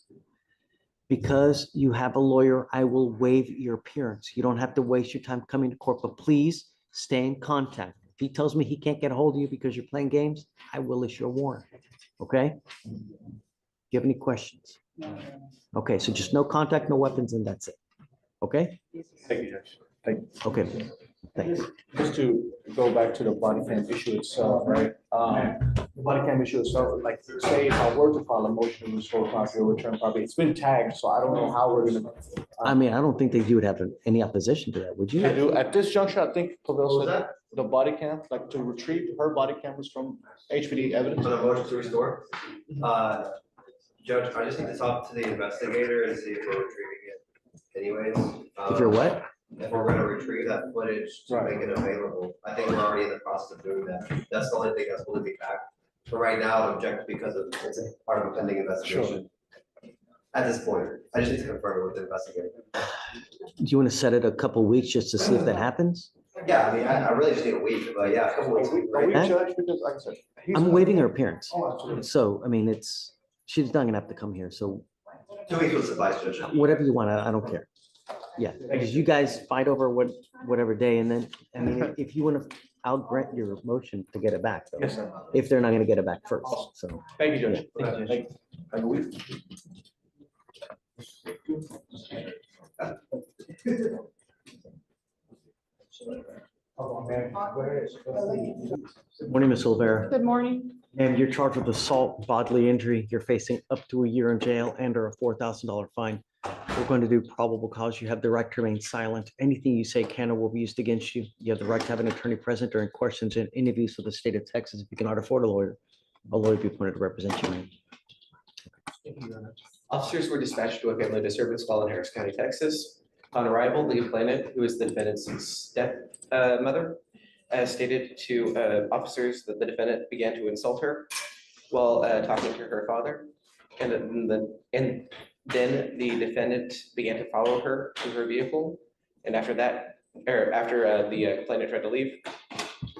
Because you have a lawyer, I will waive your appearance. You don't have to waste your time coming to court, but please stay in contact. If he tells me he can't get a hold of you because you're playing games, I will issue a warrant. Okay? Do you have any questions? Okay, so just no contact, no weapons, and that's it. Okay? Thank you, Judge. Thank you. Okay. Thanks. Just to go back to the body cam issue itself, right? The body cam issue itself, like say if I were to file a motion to restore property or return property, it's been tagged, so I don't know how we're gonna. I mean, I don't think that you would have any opposition to that, would you? I do, at this juncture, I think Pavel said the body cam, like to retrieve her body cameras from HPD evidence. On a motion to restore, Judge, I just need to talk to the investigator and see if we're retrieving it anyways. If you're what? If we're gonna retrieve that footage to make it available, I think we're already in the process of doing that. That's the only thing that's holding me back. But right now, I object because of, it's a part of a pending investigation. At this point, I just need to confirm it with the investigator. Do you want to set it a couple weeks just to see if that happens? Yeah, I mean, I really just need a week, but yeah, a couple weeks. Judge, because like I said. I'm waiving her appearance. Oh, absolutely. So, I mean, she's not gonna have to come here, so 2 weeks will suffice, Judge. whatever you want, I don't care. Yeah, because you guys fight over whatever day, and then, I mean, if you want to, I'll grant your motion to get it back, though. Yes, sir. If they're not gonna get it back first, so. Thank you, Judge. Yeah, thank you, Judge. Have a week. Morning, Ms. Olvera. Good morning. And you're charged with assault, bodily injury. You're facing up to a year in jail and or a $4,000 fine. We're going to do probable cause. You have the right to remain silent. Anything you say can or will be used against you. You have the right to have an attorney present during questions and interviews with the state of Texas. If you cannot afford a lawyer will be appointed to represent you. Officers were dispatched to a family disturbance call in Harris County, Texas. On arrival, the complainant, who is the defendant's stepmother, stated to officers that the defendant began to insult her while talking to her father. And then the defendant began to follow her to her vehicle. And after that, or after the complainant tried to leave,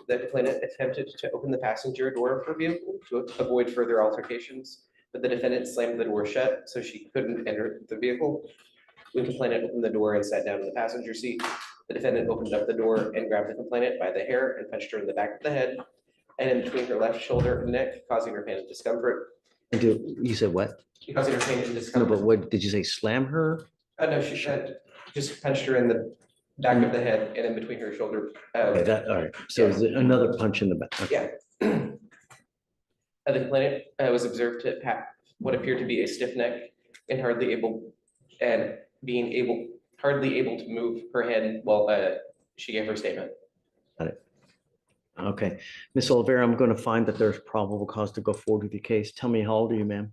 the complainant attempted to open the passenger door of her vehicle to avoid further altercations, but the defendant slammed the door shut so she couldn't enter the vehicle. When the complainant opened the door and sat down in the passenger seat, the defendant opened up the door and grabbed the complainant by the hair and punched her in the back of the head and in between her left shoulder and neck, causing her pain and discomfort. You said what? Causing her pain and No, discomfort. but what, did you say slam her? No, she just punched her in back of the head and in between her shoulder. Okay, that, all right. So is it another punch in the back? Okay. Yeah. The complainant was observed to have what appeared to be a stiff neck and hardly able to move her head while she gave her statement. Got it. Okay, Ms. Olivera, I'm going to find that there's probable cause to go forward with your case. Tell me, how old are you, ma'am?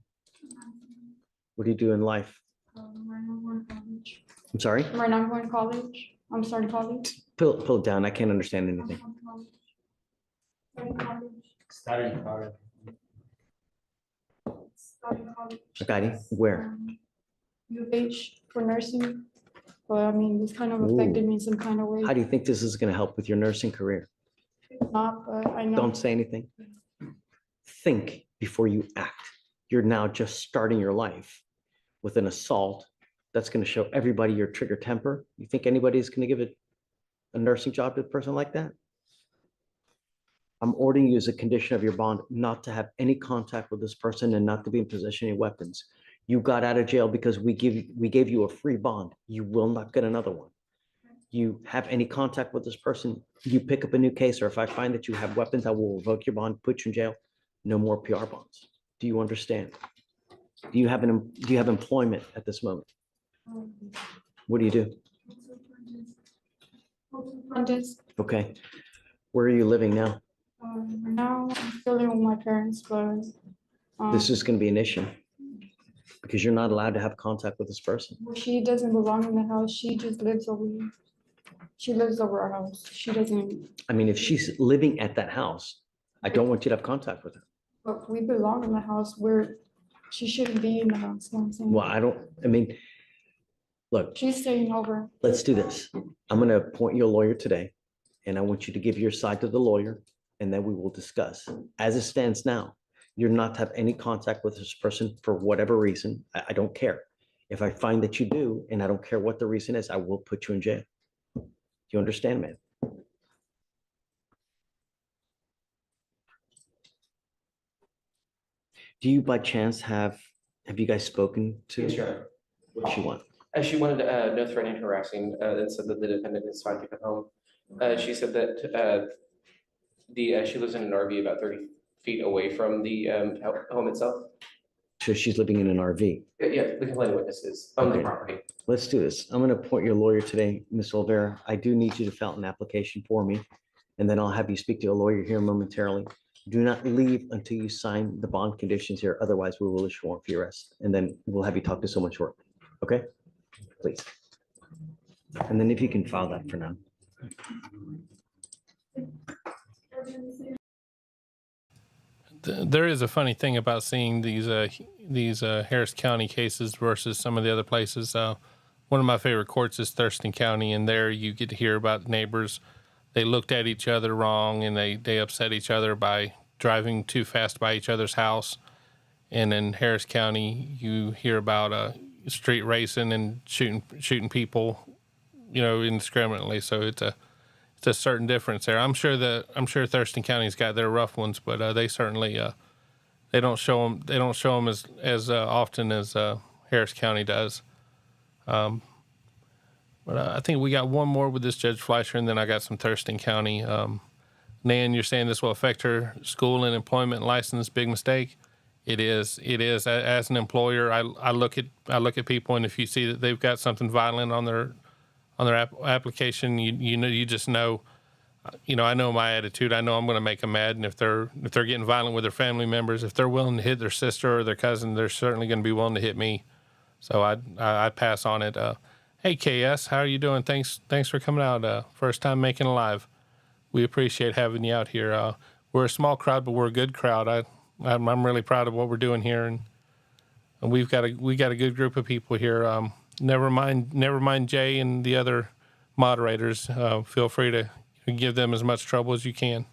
What do you do in life? Right now I'm going to college. I'm sorry? Right now I'm going to college. I'm starting college. Pull it down. I can't understand anything. Starting college. Starting college. Agadi, where? U of H for nursing. But I mean, this kind of affected me in some kind of way. How do you think this is going to help with your nursing career? Not, but I know. Don't say anything. Think before you act. You're now just starting your life with an assault that's going to show everybody your trigger temper. You think anybody's going to give a nursing job to a person like that? I'm ordering you as a condition of your bond not to have any contact with this person and not to be in possession of weapons. You got out of jail because we gave you a free bond. You will not get another one. You have any contact with this person, you pick up a new case, or if I find that you have weapons, I will revoke your bond, put you in jail. No more PR bonds. Do you understand? Do you have employment at this moment? What do you do? Okay. Where are you living now? Now I'm still living with my parents, but. This is going to be an issue because you're not allowed to have contact with this person. She doesn't belong in the house. She just lives over here. She lives over our house. She doesn't. I mean, if she's living at that house, I don't want you to have contact with her. But we belong in the house where she shouldn't be in the house. You know what I'm saying? Well, look, She's staying over. let's do this. I'm going to appoint you a lawyer today, and I want you to give your side to the lawyer, and then we will discuss. As it stands now, you're not to have any contact with this person for whatever reason. I don't care. If I find that you do, and I don't care what the reason is, I will put you in jail. Do you understand, man? Do you by chance have you guys spoken to? Yes, Your Honor. What she want? She wanted no threatening, harassing, and said that the defendant is fine to come home. She said that she lives in an RV about 30 feet away from the home itself. So she's living in an RV. Yeah, the complainant witnesses on the Okay. property. Let's do this. I'm going to appoint your lawyer today, Ms. Olvera. I do need you to fill out an application for me, and then I'll have you speak to a lawyer here momentarily. Do not leave until you sign the bond conditions here. Otherwise, we will issue warrant for your arrest, and then we'll have you talk to someone shortly. Okay? Please. And then if you can file that for now. There is a funny thing about seeing these Harris County cases versus some of the other places. One of my favorite courts is Thurston County, and there you get to hear about neighbors. They looked at each other wrong, and they upset each other by driving too fast by each other's house. And in Harris County, you hear about street racing and shooting people, indiscriminately. So it's a certain difference there. I'm sure Thurston County's got their rough ones, but they certainly they don't show them as often as Harris County does. But I think we got one more with this Judge Fleischer, and then I got some Thurston County. Nan, you're saying this will affect her school and employment license? Big mistake. It is. As an employer, I look at people, and if you see that they've got something violent on their application, you just know. I know my attitude. I know I'm going to make them mad, and if they're getting violent with their family members, if they're willing to hit their sister or their cousin, they're certainly going to be willing to hit me. So I'd pass on it. Hey, KS, how are you doing? Thanks for coming out. First time making a live. We appreciate having you out here. We're a small crowd, but we're a good crowd. I'm really proud of what we're doing here, and we got a good group of people here. Never mind Jay and the other moderators. Feel free to give them as much trouble as you can.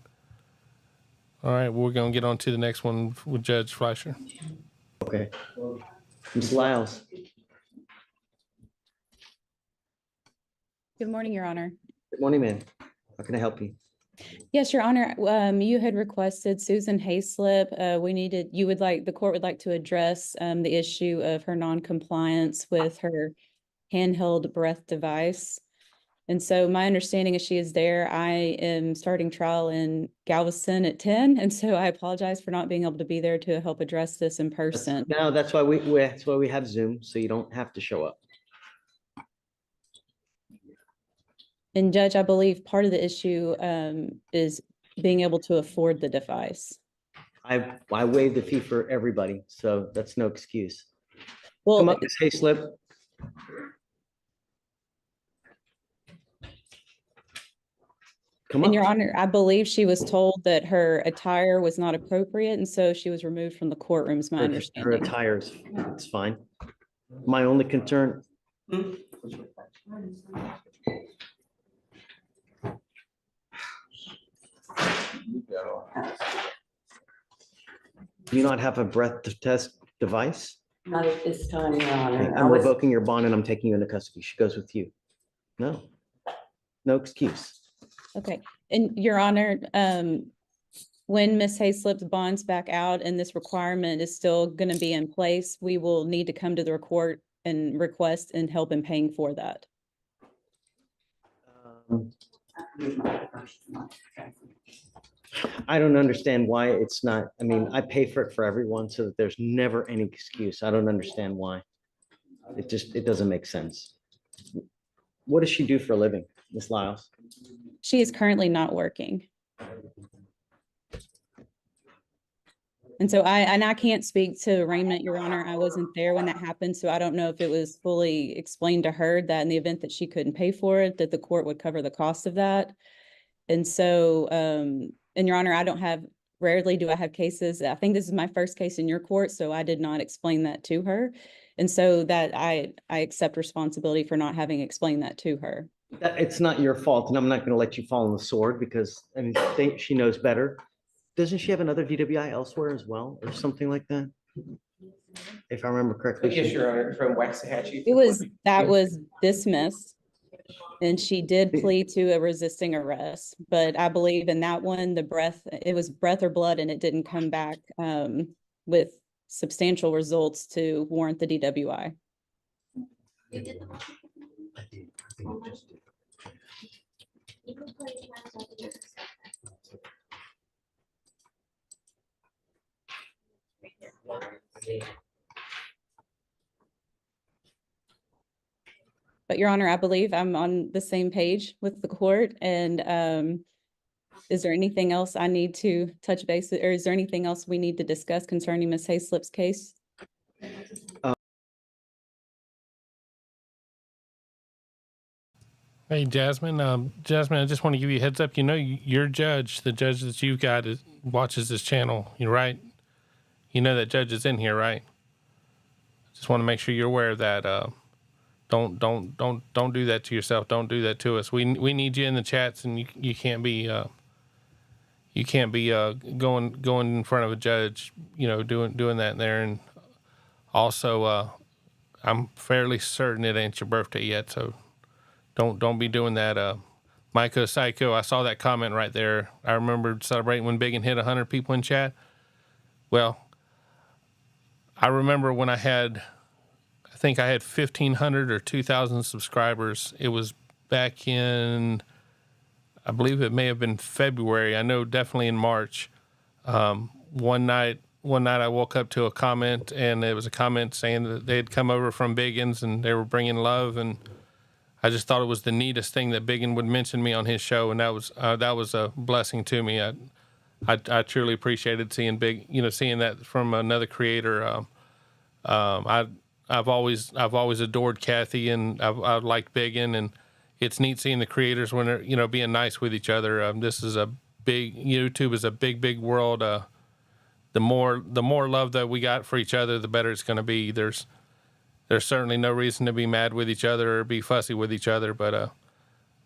All right, we're going to get on to the next one with Judge Fleischer. Okay. Ms. Lyles. Good morning, Your Honor. Good morning, ma'am. How can I help you? Yes, Your Honor. You had requested Susan Hayslip. The court would like to address the issue of her non-compliance with her handheld breath device. And so my understanding is she is there. I am starting trial in Galveston at 10. And so I apologize for not being able to be there to help address this in person. No, that's why that's why we have Zoom, so you don't have to show up. And Judge, I believe part of the issue is being able to afford the device. I waived the fee for everybody, so that's no excuse. Well, Come up, Ms. Hayslip. Come and up. Your Honor, I believe she was told that her attire was not appropriate, and so she was removed from the courtroom, is my Her understanding. attires, it's fine. My only concern. Do you not have a breath test device? Not at this time, Your Honor. Okay, I'm revoking your bond and I'm taking you into custody. She goes with you. No, no excuse. Okay, and Your Honor, when Ms. Hayslip's bonds back out and this requirement is still going to be in place, we will need to come to the court and request and help in paying for that. I don't understand why it's not, I mean, I pay for it for everyone so that there's never any excuse. I don't understand why. It doesn't make sense. What does she do for a living, Ms. Lyles? She is currently not working. And so I can't speak to arraignment, Your Honor. I wasn't there when that happened, so I don't know if it was fully explained to her that in the event that she couldn't pay for it, that the court would cover the cost of that. And so, and Your Honor, rarely do I have cases. I think this is my first case in your court, so I did not explain that to her. And so that I accept responsibility for not having explained that to her. It's not your fault, and I'm not going to let you fall on the sword because I mean, think she knows better. Doesn't she have another DWI elsewhere as well, or something like that? If I remember correctly. Yes, Your Honor, from Waxahachie. That was dismissed. And she did plead to a resisting arrest, but I believe in that one, it was breath or blood, and it didn't come back with substantial results to warrant the DWI. But Your Honor, I believe I'm on the same page with the court. And is there anything else I need to touch base, or is there anything else we need to discuss concerning Ms. Hayslip's case? Hey, Jasmine. Jasmine, I just want to give you a heads up. You know, your judge, the judge that you've got, watches this channel. You're right. You know that judge is in here, right? Just want to make sure you're aware of that. Don't do that to yourself. Don't do that to us. We need you in the chats, and you can't be going in front of a judge, you know, doing that there. And also, I'm fairly certain it ain't your birthday yet, so don't be doing that. Micah Psycho, I saw that comment right there. I remember celebrating when Biggin hit 100 people in chat. Well, I remember when I think I had 1,500 or 2,000 subscribers. It was back in, I believe it may have been February. I know definitely in March. One night I woke up to a comment, and it was a comment saying that they had come over from Biggin's and they were bringing love, and I just thought it was the neatest thing that Biggin would mention me on his show, and that was a blessing to me. I truly appreciated seeing seeing that from another creator. I've always adored Kathy, and I've liked Biggin, and it's neat seeing the creators when they're being nice with each other. YouTube is a big world. The more love that we got for each other, the better it's going to be. There's certainly no reason to be mad with each other or be fussy with each other, but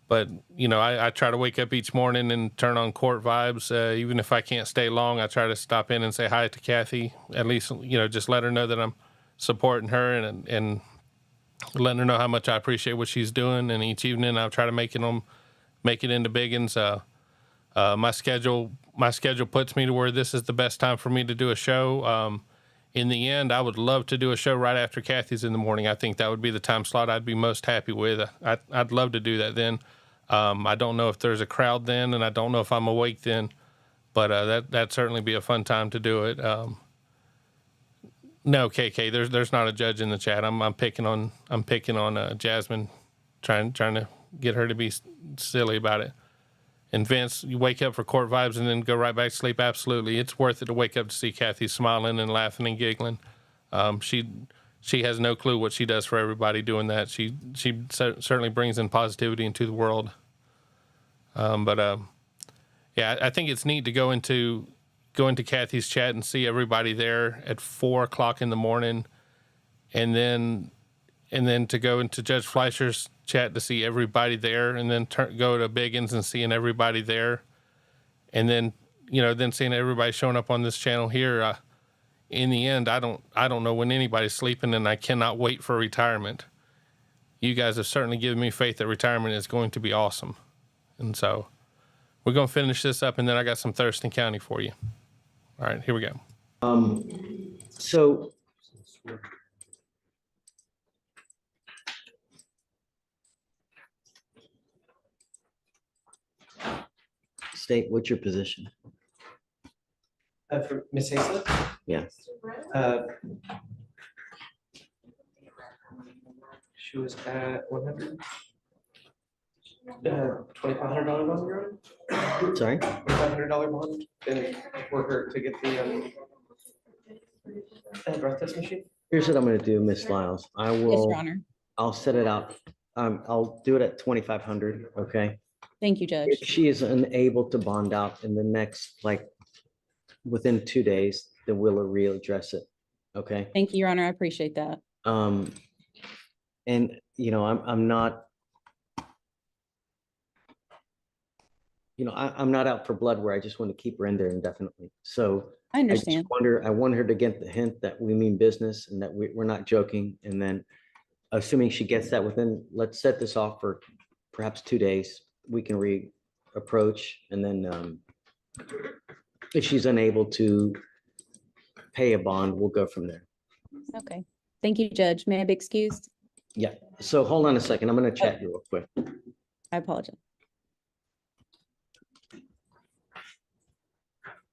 I try to wake up each morning and turn on court vibes. Even if I can't stay long, I try to stop in and say hi to Kathy. At least just let her know that I'm supporting her and letting her know how much I appreciate what she's doing. And each evening I'll try to make it into Biggin's. My schedule puts me to where this is the best time for me to do a show. in the end, I would love to do a show right after Kathy's in the morning. I think that would be the time slot I'd be most happy with. I'd love to do that then. I don't know if there's a crowd then, and I don't know if I'm awake then, but that'd certainly be a fun time to do it. No, KK, there's not a judge in the chat. I'm picking on Jasmine, trying to get her to be silly about it. And Vince, you wake up for court vibes and then go right back to sleep. Absolutely, it's worth it to wake up to see Kathy smiling and laughing and giggling. She has no clue what she does for everybody doing that. She certainly brings in positivity into the world. Yeah, I think it's neat to go into Kathy's chat and see everybody there at 4 o'clock in the morning, and then to go into Judge Fleischer's chat to see everybody there, and then go to Biggins and seeing everybody there, and then seeing everybody showing up on this channel here. In the end, I don't know when anybody's sleeping, and I cannot wait for retirement. You guys have certainly given me faith that retirement is going to be awesome, and so we're going to finish this up, and then I got some Thurston County for you. All right, here we go. So state, what's your position? For Ms. Hazlett? Yeah. She was at 100. $2,500 bond, Your Honor? Sorry? $2,500 bond, and for her to get the breath test machine? Here's what I'm gonna do, Miss Lyles. Yes, Your Honor. I'll set it out. I'll do it at 2,500, okay? Thank you, Judge. If she is unable to bond out in the next, within 2 days, then we'll readdress it, okay? Thank you, Your Honor. I appreciate that. And, I'm not, I'm not out for blood where I just want to keep her in there indefinitely. So I understand. I want her to get the hint that we mean business and that we're not joking. And then assuming she gets that let's set this off for perhaps 2 days, we can reapproach. And then if she's unable to pay a bond, we'll go from there. Okay. Thank you, Judge. May I be excused? Yeah. So hold on a second. I'm going to chat you real quick. I apologize.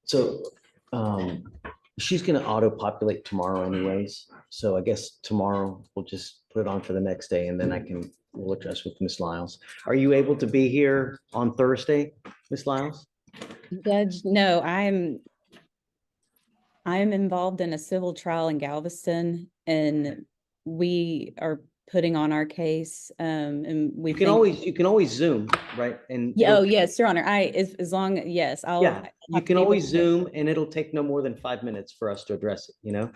So she's going to auto-populate tomorrow anyways. So I guess tomorrow we'll just put it on for the next day, and then we'll address with Ms. Lyles. Are you able to be here on Thursday, Ms. Lyles? Judge, no, I'm involved in a civil trial in Galveston, and we are putting on our case. And we You can always Zoom, right? And oh yes, Your Honor. As long yes, you can always Zoom, and it'll take no more than 5 minutes for us to address it.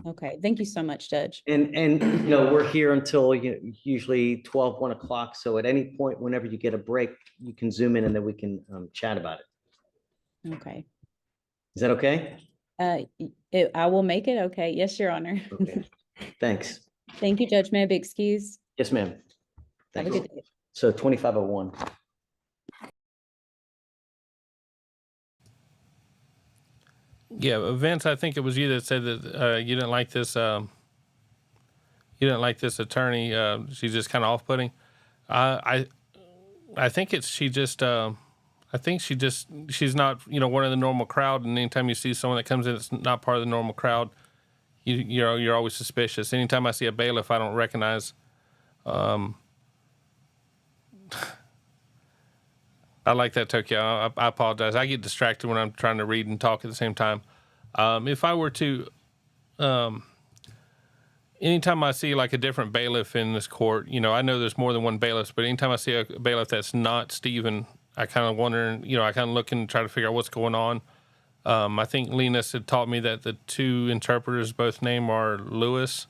Okay, thank you so much, Judge. And we're here until usually 1 o'clock. So at any point, whenever you get a break, you can Zoom in, and then we can chat about it. Okay. Is that okay? I will make it okay. Yes, Your Honor. Okay. Thanks. Thank you, Judge. May I be excused? Yes, ma'am. Have a Thanks. good day. So 2501. Yeah, Vince, I think it was you that said that you didn't like this. You didn't like this attorney. She's just kind of off-putting. I think she's not one of the normal crowd. And anytime you see someone that comes in that's not part of the normal crowd, you're always suspicious. Anytime I see a bailiff I don't recognize, I like that, Tokyo. I apologize. I get distracted when I'm trying to read and talk at the same time. If I were to, anytime I see like a different bailiff in this court, I know there's more than one bailiff, but anytime I see a bailiff that's not Stephen, I kind of wonder, I kind of look and try to figure out what's going on. I think Linus had taught me that the two interpreters both name are Lewis.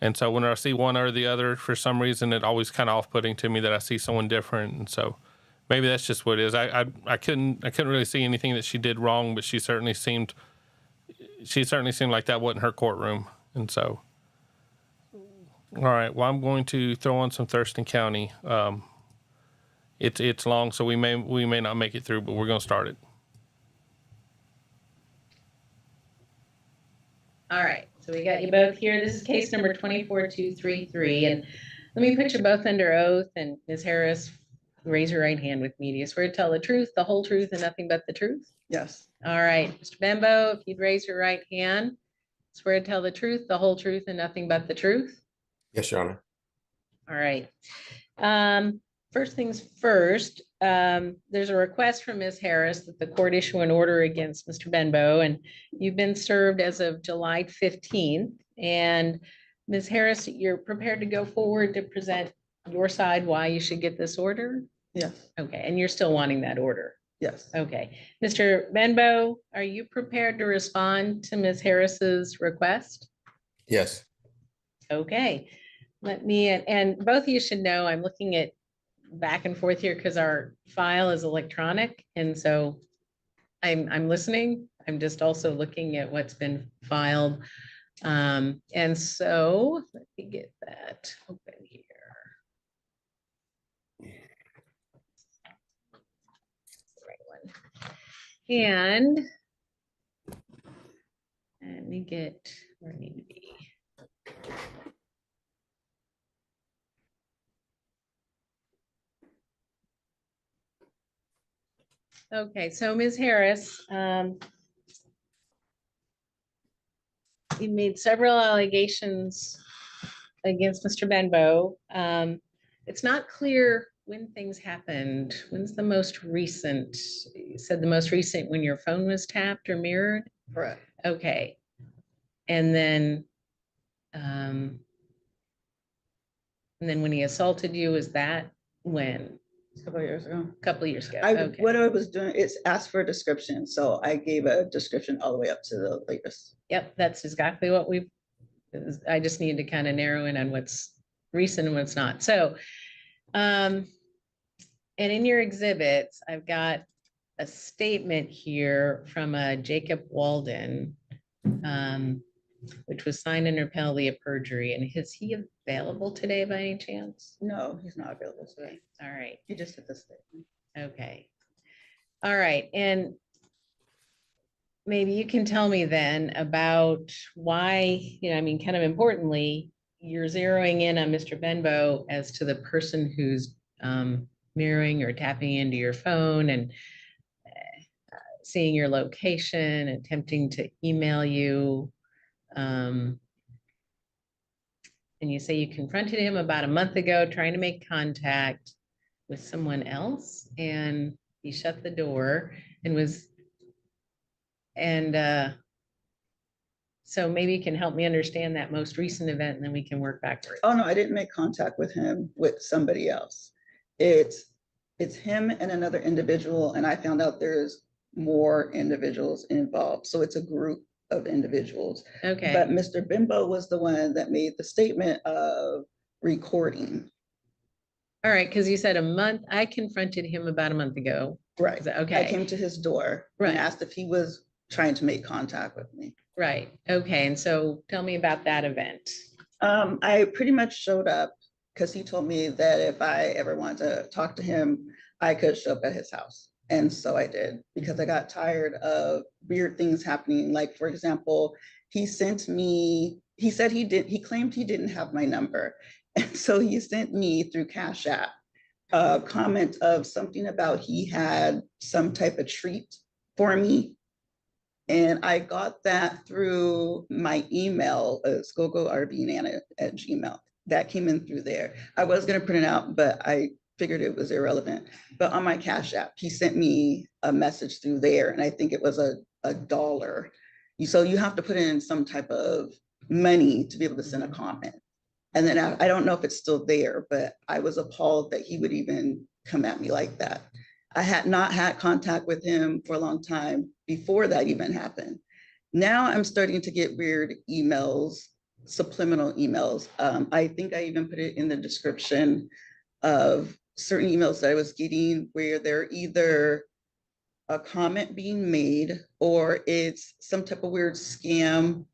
And so when I see one or the other, for some reason, it always kind of off-putting to me that I see someone different. And so maybe that's just what it is. I couldn't really see anything that she did wrong, but she certainly seemed like that wasn't her courtroom. And so, all right, well, I'm going to throw on some Thurston County. It's long, so we may not make it through, but we're going to start it. All right, so we got you both here. This is case number 24233, and let me put you both under oath, and Ms. Harris, raise your right hand with me. Do you swear to tell the truth, the whole truth, and nothing but the truth? Yes. All right, Mr. Bembo, if you'd raise your right hand, swear to tell the truth, the whole truth, and nothing but the truth? Yes, Your Honor. All right. First things first, there's a request from Ms. Harris that the court issue an order against Mr. Benbow, and you've been served as of July 15th. And Ms. Harris, you're prepared to go forward to present your side why you should get this order? Yes. Okay, and you're still wanting that order? Yes. Okay. Mr. Benbow, are you prepared to respond to Ms. Harris's request? Yes. Okay. Let me, and both of you should know, I'm looking at back and forth here because our file is electronic. And so I'm listening. I'm just also looking at what's been filed. And so let me get that open here. The right one. And let me get where I need to be. Okay, so Ms. Harris, you made several allegations against Mr. Benbow. It's not clear when things happened. When's the most recent? You said the most recent when your phone was tapped or mirrored? Correct. Okay. And then when he assaulted you, is that when? A couple of years ago. Couple of years ago. Okay. What I was doing is ask for a description. So I gave a description all the way up to the latest. Yep, that's exactly what I just need to kind of narrow in on what's recent and what's not. So, and in your exhibits, I've got a statement here from Jacob Walden, which was signed under penalty of perjury. And is he available today by any chance? No, he's not available today. All right. He just did the statement. Okay. All right. And maybe you can tell me then about why, I mean, kind of importantly, you're zeroing in on Mr. Benbow as to the person who's mirroring or tapping into your phone and seeing your location, attempting to email you. And you say you confronted him about a month ago, trying to make contact with someone else, and he shut the door and so maybe you can help me understand that most recent event, and then we can work backwards. Oh, no, I didn't make contact with him, with somebody else. It's him and another individual, and I found out there's more individuals involved. So it's a group of individuals. Okay. But Mr. Bimbo was the one that made the statement of recording. All right, because you said I confronted him about a month ago. Right. Is that okay? I came to his door Right. and asked if he was trying to make contact with me. Right. Okay. And so tell me about that event. I pretty much showed up because he told me that if I ever wanted to talk to him, I could show up at his house. And so I did, because I got tired of weird things happening. Like, for example, he claimed he didn't have my number. And so he sent me through Cash App a comment of something about he had some type of treat for me. And I got that through my email, skogorbanana@gmail. That came in through there. I was going to print it out, but I figured it was irrelevant. But on my Cash App, he sent me a message through there, and I think it was $1. So you have to put in some type of money to be able to send a comment. And then I don't know if it's still there, but I was appalled that he would even come at me like that. I had not had contact with him for a long time before that even happened. Now I'm starting to get weird emails, subliminal emails. I think I even put it in the description of certain emails that I was getting where they're either a comment being made or it's some type of weird scam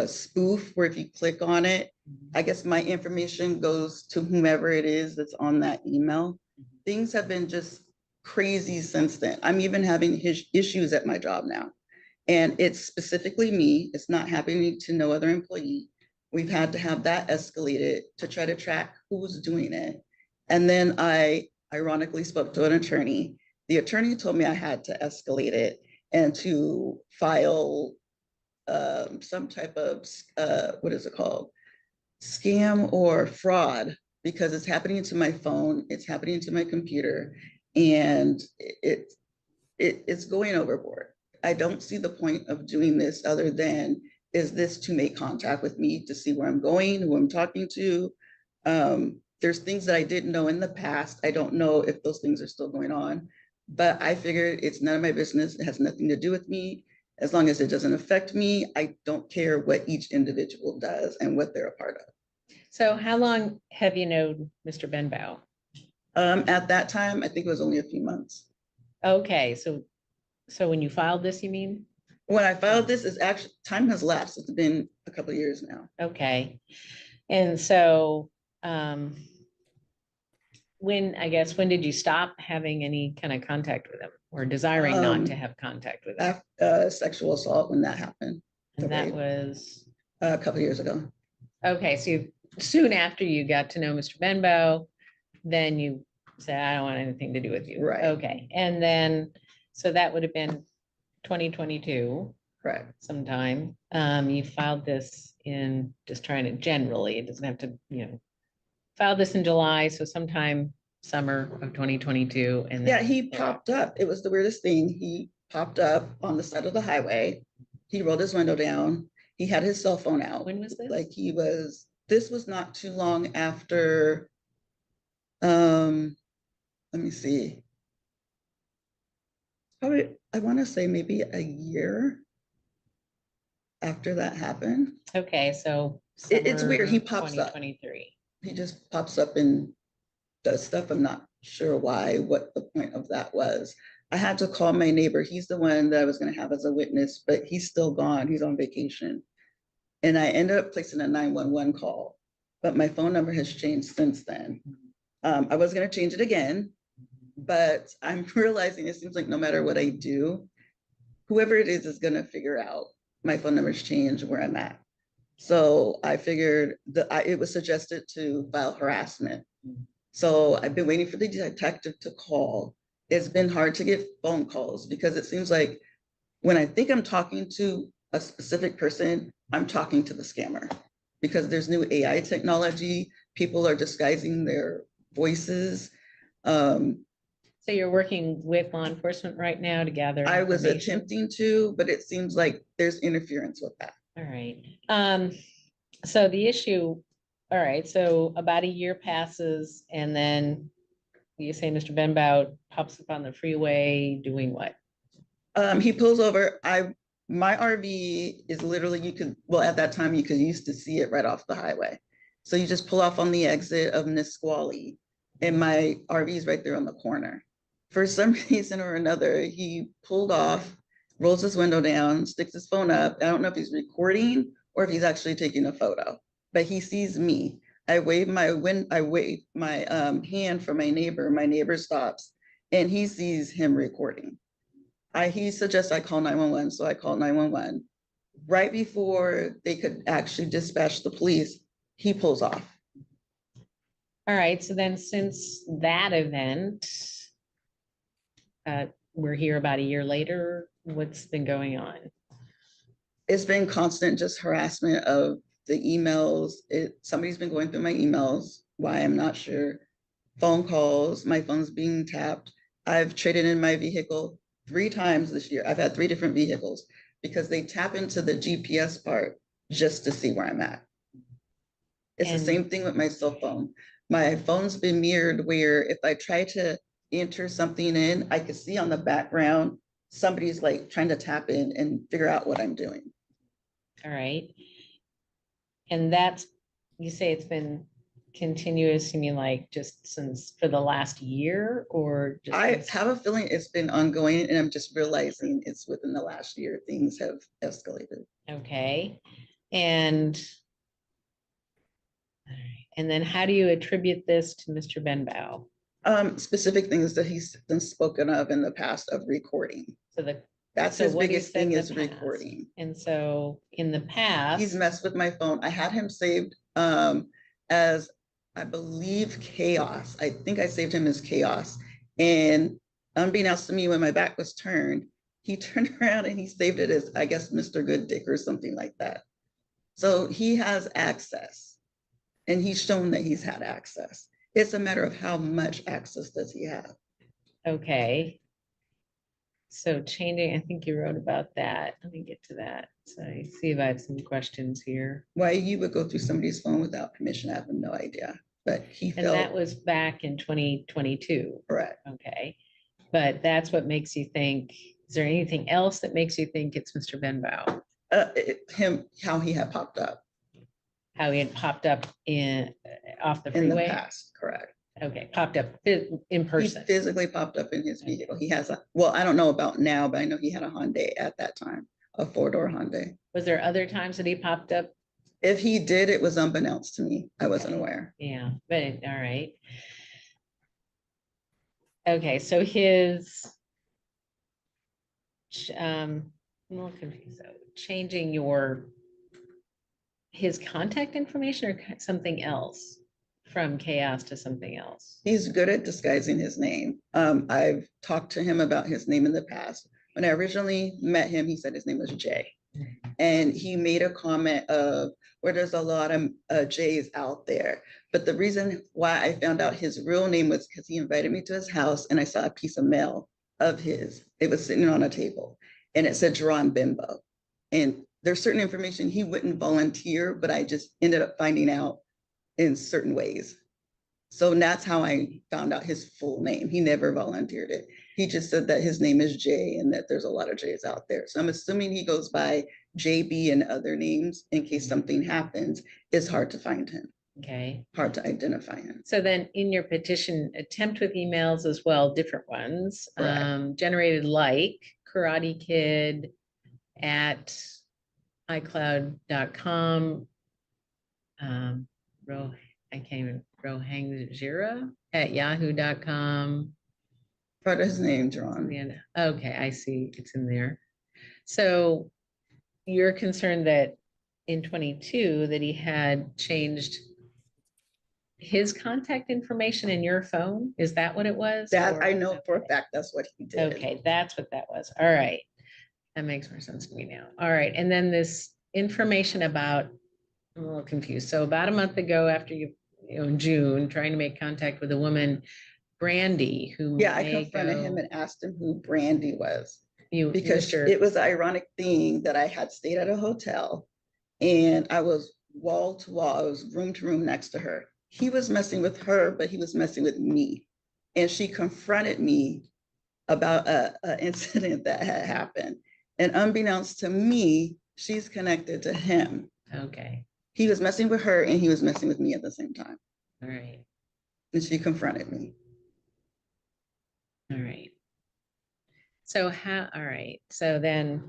spoof where if you click on it, I guess my information goes to whomever it is that's on that email. Things have been just crazy since then. I'm even having issues at my job now. And it's specifically me. It's not happening to no other employee. We've had to have that escalated to try to track who's doing it. And then I ironically spoke to an attorney. The attorney told me I had to escalate it and to file some type of, what is it called? Scam or fraud, because it's happening to my phone, it's happening to my computer, and it's going overboard. I don't see the point of doing this other than, is this to make contact with me to see where I'm going, who I'm talking to? There's things that I didn't know in the past. I don't know if those things are still going on, but I figured it's none of my business. It has nothing to do with me. As long as it doesn't affect me, I don't care what each individual does and what they're a part of. So how long have you known Mr. Benbow? At that time, I think it was only a few months. Okay, so when you filed this, you mean? When I filed this, is actually, time has lapsed. It's been a couple of years now. Okay. And so, when did you stop having any kind of contact with him or desiring not to have contact with him? Sexual assault, when that happened. And that was? A couple of years ago. Okay, so soon after you got to know Mr. Benbow, then you said, I don't want anything to do with you. Right. Okay, and then, so that would have been 2022. Correct. Sometime. You filed this in, just trying to generally, it doesn't have to, filed this in July, so sometime summer of 2022. And yeah, he popped up. It was the weirdest thing. He popped up on the side of the highway. He rolled his window down. He had his cell phone out. When was this? Like this was not too long after, let me see. Probably, I want to say maybe a year after that happened. Okay, so it's weird. He pops up. 2023. He just pops up and does stuff. I'm not sure why, what the point of that was. I had to call my neighbor. He's the one that I was going to have as a witness, but he's still gone. He's on vacation. And I ended up placing a 911 call, but my phone number has changed since then. I was going to change it again, but I'm realizing it seems like no matter what I do, whoever it is going to figure out my phone number's changed, where I'm at. So I figured that it was suggested to file harassment. So I've been waiting for the detective to call. It's been hard to get phone calls because it seems like when I think I'm talking to a specific person, I'm talking to the scammer because there's new AI technology. People are disguising their voices. So you're working with law enforcement right now to gather I was information? attempting to, but it seems like there's interference with that. All right. So the issue, all right, so about a year passes and then you say Mr. Benbow pops up on the freeway doing what? He pulls over. My RV is literally, at that time you used to see it right off the highway. So you just pull off on the exit of Nisqually and my RV is right there on the corner. For some reason or another, he pulled off, rolls his window down, sticks his phone up. I don't know if he's recording or if he's actually taking a photo, but he sees me. I wave my hand for my neighbor. My neighbor stops and he sees him recording. He suggests I call 911, so I call 911. Right before they could actually dispatch the police, he pulls off. All right, so then since that event, we're here about a year later, what's been going on? It's been constant just harassment of the emails. Somebody's been going through my emails, why I'm not sure. Phone calls, my phone's being tapped. I've traded in my vehicle 3 times this year. I've had 3 different vehicles because they tap into the GPS part just to see where I'm at. It's the same thing with my cell phone. My phone's been mirrored where if I try to enter something in, I could see on the background, somebody's like trying to tap in and figure out what I'm doing. All right. And you say it's been continuous, you mean like just since for the last year or just? I have a feeling it's been ongoing and I'm just realizing it's within the last year, things have escalated. Okay. And then how do you attribute this to Mr. Benbow? Specific things that he's been spoken of in the past of recording. So the That's So his what he biggest said in thing the is past. recording. And so in the past. He's messed with my phone. I had him saved as, I believe, Chaos. I think I saved him as Chaos. And unbeknownst to me, when my back was turned, he turned around and he saved it as, I guess, Mr. Good Dick or something like that. So he has access, and he's shown that he's had access. It's a matter of how much access does he have. Okay. So changing, I think you wrote about that. Let me get to that. So I see if I have some questions here. Why you would go through somebody's phone without permission, I have no idea. But he And felt that was back in 2022. correct. Okay. But that's what makes you think, is there anything else that makes you think it's Mr. Benbow? How he had popped up How he had popped up off the in the freeway? past, correct. Okay, popped up in He person. physically popped up in his vehicle. He has well, I don't know about now, but I know he had a Hyundai at that time, a 4-door Hyundai. Was there other times that he popped up? If he did, it was unbeknownst to me. I wasn't aware. Yeah, but all right. Okay, so his I'm a little confused. So changing his contact information or something else from Chaos to something else? He's good at disguising his name. I've talked to him about his name in the past. When I originally met him, he said his name was Jay. And he made a comment of where there's a lot of Jays out there. But the reason why I found out his real name was because he invited me to his house and I saw a piece of mail of his. It was sitting on a table and it said Jerron Bimbo. And there's certain information he wouldn't volunteer, but I just ended up finding out in certain ways. So that's how I found out his full name. He never volunteered it. He just said that his name is Jay and that there's a lot of Jays out there. So I'm assuming he goes by JB and other names in case something happens. It's hard to find him. Okay. Hard to identify him. So then in your petition, attempt with emails as well, different ones, generated like Karate Kid at iCloud.com, I can't even, Rohangjira at yahoo.com. Part of his name, John. Okay, I see, it's in there. So you're concerned that in 22 that he had changed his contact information in your phone? Is that what it was? That I know for a fact that's what he did. Okay, that's what that was. All right. That makes more sense to me now. All right. And then this information about, I'm a little confused. So about a month ago, after in June, trying to make contact with a woman, Brandy, who Yeah, I confronted him and asked him who Brandy was. Because it was an ironic thing that I had stayed at a hotel and I was wall to wall, I was room to room next to her. He was messing with her, but he was messing with me. And she confronted me about an incident that had happened. And unbeknownst to me, she's connected to him. Okay. He was messing with her and he was messing with me at the same time. All right. And she confronted me. All right. So all right. So then.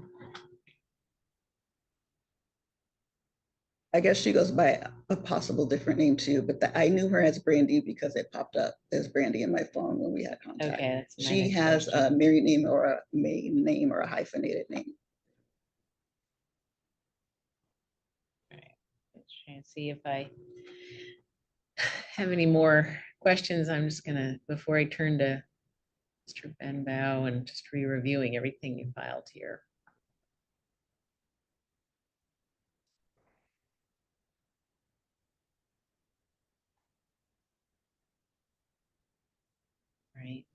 I guess she goes by a possible different name too, but I knew her as Brandy because it popped up as Brandy in my phone when we had contact. Okay, that's my she next has question. a married name or a maiden name or a hyphenated name. All right. Let's try and see if I have any more questions. I'm just gonna, before I turn to Mr. Benbow and just re-reviewing everything you filed here. Right.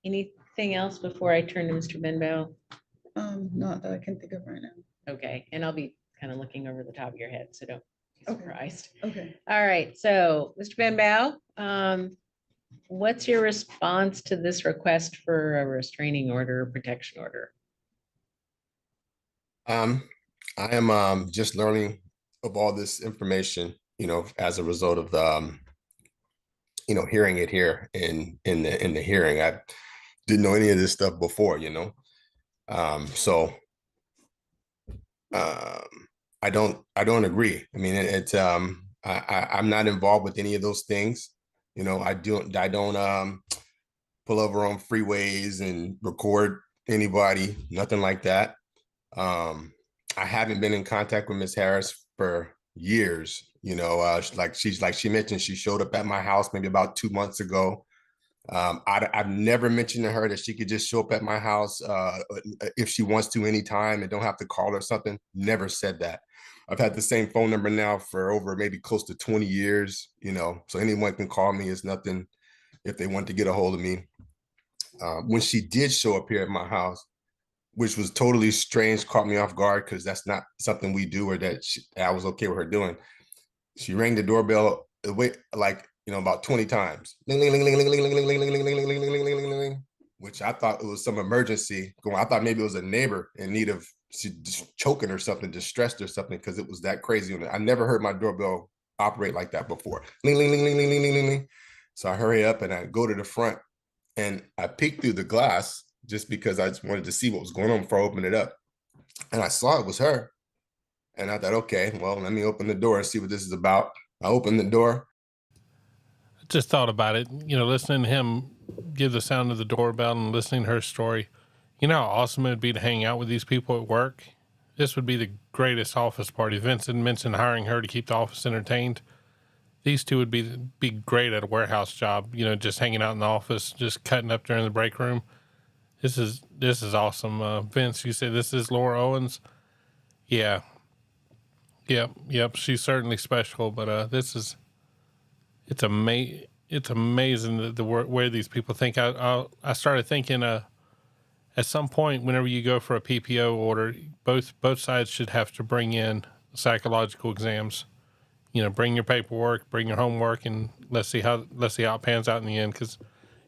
Anything else before I turn to Mr. Benbow? Not that I can think of right now. Okay, and I'll be kind of looking over the top of your head, so don't be surprised. Okay. All right, so Mr. Benbow, what's your response to this request for a restraining order or protection order? I am just learning of all this information, as a result of hearing it here in the hearing. I didn't know any of this stuff before, so I don't agree. I mean, I'm not involved with any of those things. I don't pull over on freeways and record anybody, nothing like that. I haven't been in contact with Miss Harris for years. You know, like she mentioned, she showed up at my house maybe about 2 months ago. I've never mentioned to her that she could just show up at my house if she wants to anytime and don't have to call or something. Never said that. I've had the same phone number now for over maybe close to 20 years, you know, so anyone can call me. It's nothing if they want to get a hold of me. When she did show up here at my house, which was totally strange, caught me off guard because that's not something we do or that I was okay with her doing. She rang the doorbell about 20 times. Ling, ling, ling, ling, ling, ling, ling, ling, ling, ling, ling, ling, ling, ling, ling, ling, ling, which I thought it was some emergency going. I thought maybe it was a neighbor in need of choking or something, distressed or something, because it was that crazy. I never heard my doorbell operate like that before. Ling, ling, ling, ling, ling, ling, ling, ling. So I hurry up and I go to the front and I peeked through the glass just because I just wanted to see what was going on before I opened it up. And I saw it was her. And I thought, okay, well, let me open the door and see what this is about. I opened the door. I just thought about it, you know, listening to him give the sound of the doorbell and listening to her story. You know how awesome it would be to hang out with these people at work? This would be the greatest office party. Vincent mentioned hiring her to keep the office entertained. These two would be great at a warehouse job, you know, just hanging out in the office, just cutting up during the break room. This is awesome. Vince, you said this is Laura Owens? Yeah. Yep. She's certainly special, but it's amazing the where these people think. I started thinking at some point, whenever you go for a PPO order, both sides should have to bring in psychological exams. You know, bring your paperwork, bring your homework, and let's see how it pans out in the end. Because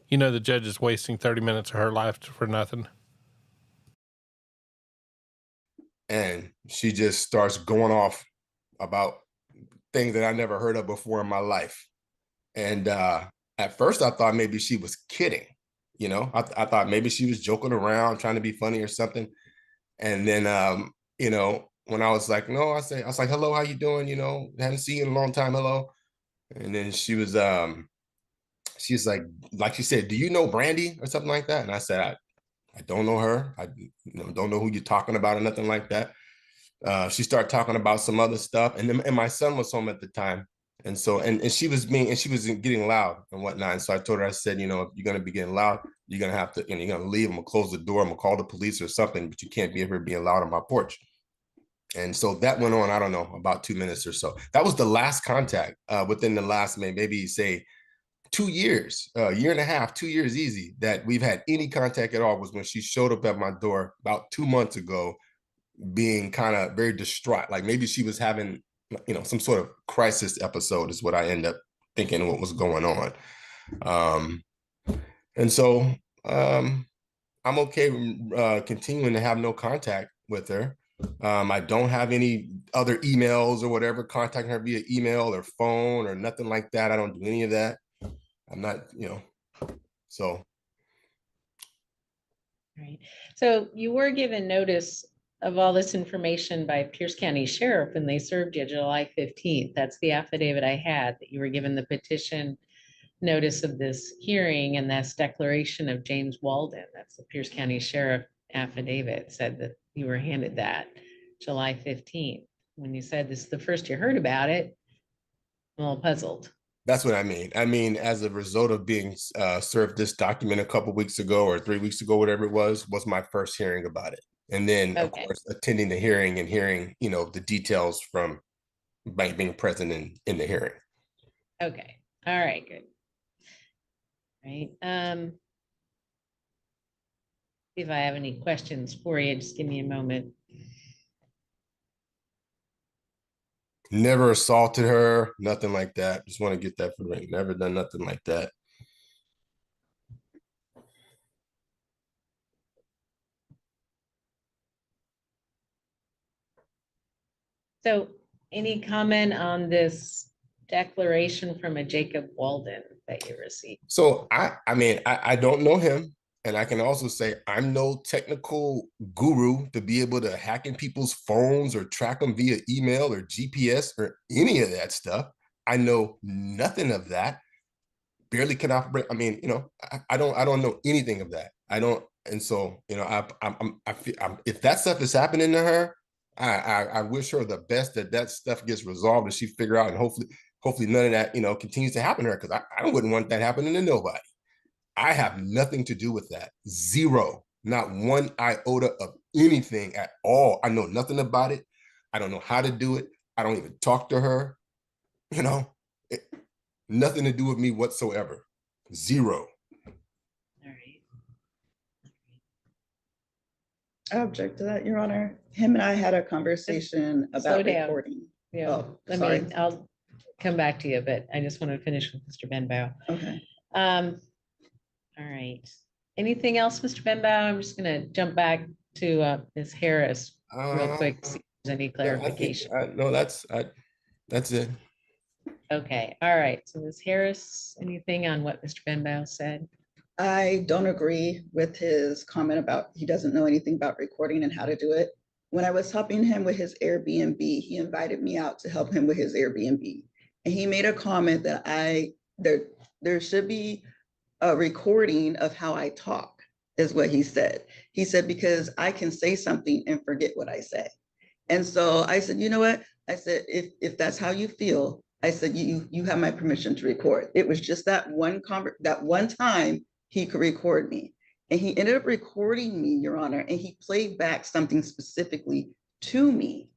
you know the judge is wasting 30 minutes of her life for nothing. And she just starts going off about things that I never heard of before in my life. And at first I thought maybe she was kidding. You know, I thought maybe she was joking around, trying to be funny or something. And then, you know, when I was like, no, I was like, hello, how you doing? You know, haven't seen you in a long time. Hello. And then she's like she said, do you know Brandy or something like that? And I said, I don't know her. I don't know who you're talking about or nothing like that. She started talking about some other stuff, and my son was home at the time, and so and she was getting loud and whatnot. And so I told her, I said, you know, if you're gonna be getting loud, you're gonna have to, you know, you're gonna leave. I'm gonna close the door. I'm gonna call the police or something, but you can't be ever being loud on my porch. And so that went on, I don't know, about 2 minutes or so. That was the last contact within the last maybe say 2 years, year and a half, 2 years easy that we've had any contact at all was when she showed up at my door about 2 months ago, being kind of very distraught. Like maybe she was having, you know, some sort of crisis episode is what I end up thinking what was going on. And so I'm okay continuing to have no contact with her. I don't have any other emails or whatever, contacting her via email or phone or nothing like that. I don't do any of that. I'm not, you know, so. Right. So you were given notice of all this information by Pierce County Sheriff when they served you July 15th. That's the affidavit I had, that you were given the petition notice of this hearing, and that's declaration of James Walden. That's the Pierce County Sheriff affidavit, said that you were handed that July 15th. When you said this is the first you heard about it, I'm a little puzzled. That's what I mean. I mean, as a result of being served this document a couple weeks ago or 3 weeks ago, whatever it was my first hearing about it. And then, of course, attending the hearing and hearing, you know, the details from being present in the hearing. Okay. All right, good. Right. If I have any questions for you, just give me a moment. Never assaulted her, nothing like that. Just want to get that for the record. Never done nothing like that. So any comment on this declaration from a Jacob Walden that you received? So I mean, I don't know him. And I can also say I'm no technical guru to be able to hack in people's phones or track them via email or GPS or any of that stuff. I know nothing of that. Barely can operate. I mean, you know, I don't know anything of that. I don't, And so, you know, if that stuff is happening to her, I wish her the best, that stuff gets resolved and she figure out, and hopefully none of that, you know, continues to happen to her, because I wouldn't want that happening to nobody. I have nothing to do with that. Zero, not one iota of anything at all. I know nothing about it. I don't know how to do it. I don't even talk to her, you know, nothing to do with me whatsoever. Zero. I object to that, Your Honor. Him and I had a conversation Slow about down. recording. Yeah, Oh, I sorry. mean, I'll come back to you, but I just want to finish with Mr. Benbow. Okay. All right. Anything else, Mr. Benbow? I'm just gonna jump back to Ms. Harris real quick, see if there's any clarification. No, that's it. Okay, all right. So Ms. Harris, anything on what Mr. Benbow said? I don't agree with his comment about he doesn't know anything about recording and how to do it. When I was helping him with his Airbnb, he invited me out to help him with his Airbnb. And he made a comment that there should be a recording of how I talk, is what he said. He said, because I can say something and forget what I say. And so I said, you know what? I said, if that's how you feel, I said, you have my permission to record. It was just that one time he could record me. And he ended up recording me, Your Honor, and he played back something specifically to me.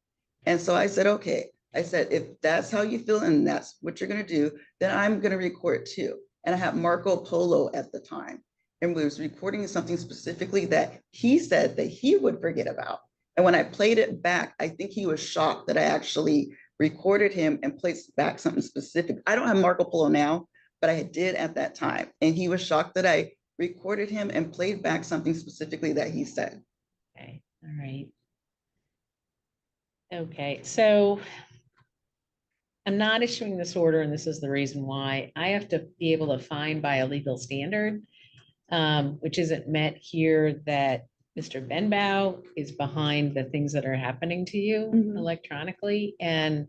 And so I said, okay. I said, if that's how you feel and that's what you're gonna do, then I'm gonna record too. And I had Marco Polo at the time and was recording something specifically that he said that he would forget about. And when I played it back, I think he was shocked that I actually recorded him and placed back something specific. I don't have Marco Polo now, but I did at that time. And he was shocked that I recorded him and played back something specifically that he said. Okay, all right. Okay, so I'm not issuing this order, and this is the reason why. I have to be able to find by a legal standard, which isn't met here, that Mr. Benbow is behind the things that are happening to you electronically. And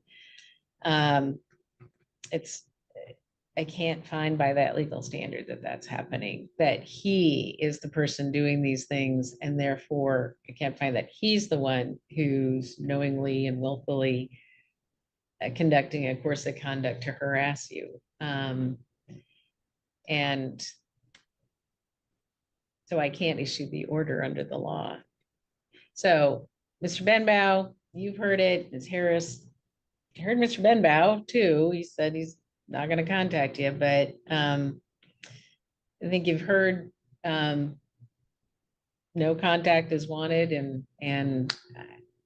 I can't find by that legal standard that that's happening, that he is the person doing these things. And therefore I can't find that he's the one who's knowingly and willfully conducting a course of conduct to harass you. And so I can't issue the order under the law. So Mr. Benbow, you've heard it. Ms. Harris, you heard Mr. Benbow too. He said he's not going to contact you, but I think you've heard no contact is wanted, and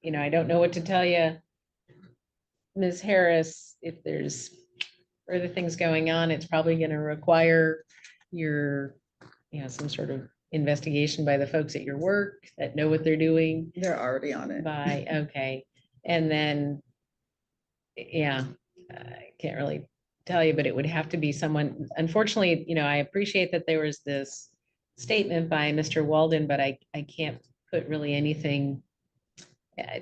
you know, I don't know what to tell you, Ms. Harris. If there's further things going on, it's probably going to require some sort of investigation by the folks at your work that know what they're doing. They're already on it. Okay. And then, yeah, I can't really tell you, but it would have to be someone, unfortunately, you know, I appreciate that there was this statement by Mr. Walden, but I can't put really anything,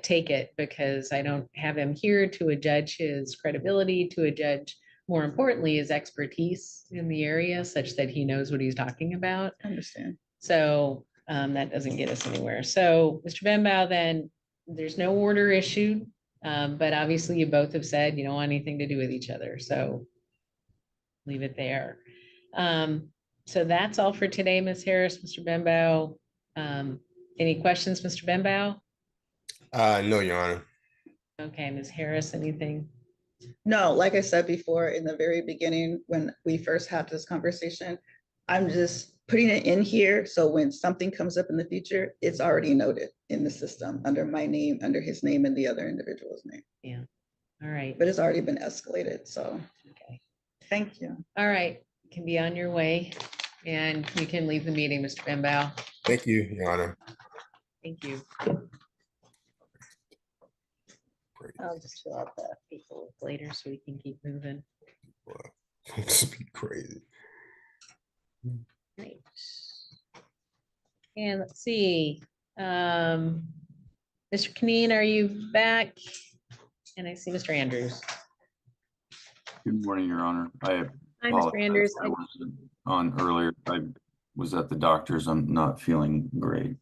take it, because I don't have him here to adjudge his credibility, to adjudge, more importantly, his expertise in the area, such that he knows what he's talking about. I understand. So that doesn't get us anywhere. So Mr. Benbow, then there's no order issued, but obviously you both have said you don't want anything to do with each other. So leave it there. So that's all for today, Ms. Harris, Mr. Benbow. Any questions, Mr. Benbow? No, Your Honor. Okay, Ms. Harris, anything? No, like I said before, in the very beginning, when we first had this conversation, I'm just putting it in here. So when something comes up in the future, it's already noted in the system under my name, under his name, and the other individual's name. Yeah. All right. But it's already been escalated. So, okay. Thank you. All right. You can be on your way, and you can leave the meeting, Mr. Benbow. Thank you, Your Honor. Thank you. I'll just fill out the people later so we can keep moving. It's crazy. Right. And let's see. Mr. Kaneen, are you back? And I see Mr. Andrews. Good morning, Your Honor. I Hi, Mr. Andrews. I wasn't on earlier. I was at the doctor's. I'm not feeling great.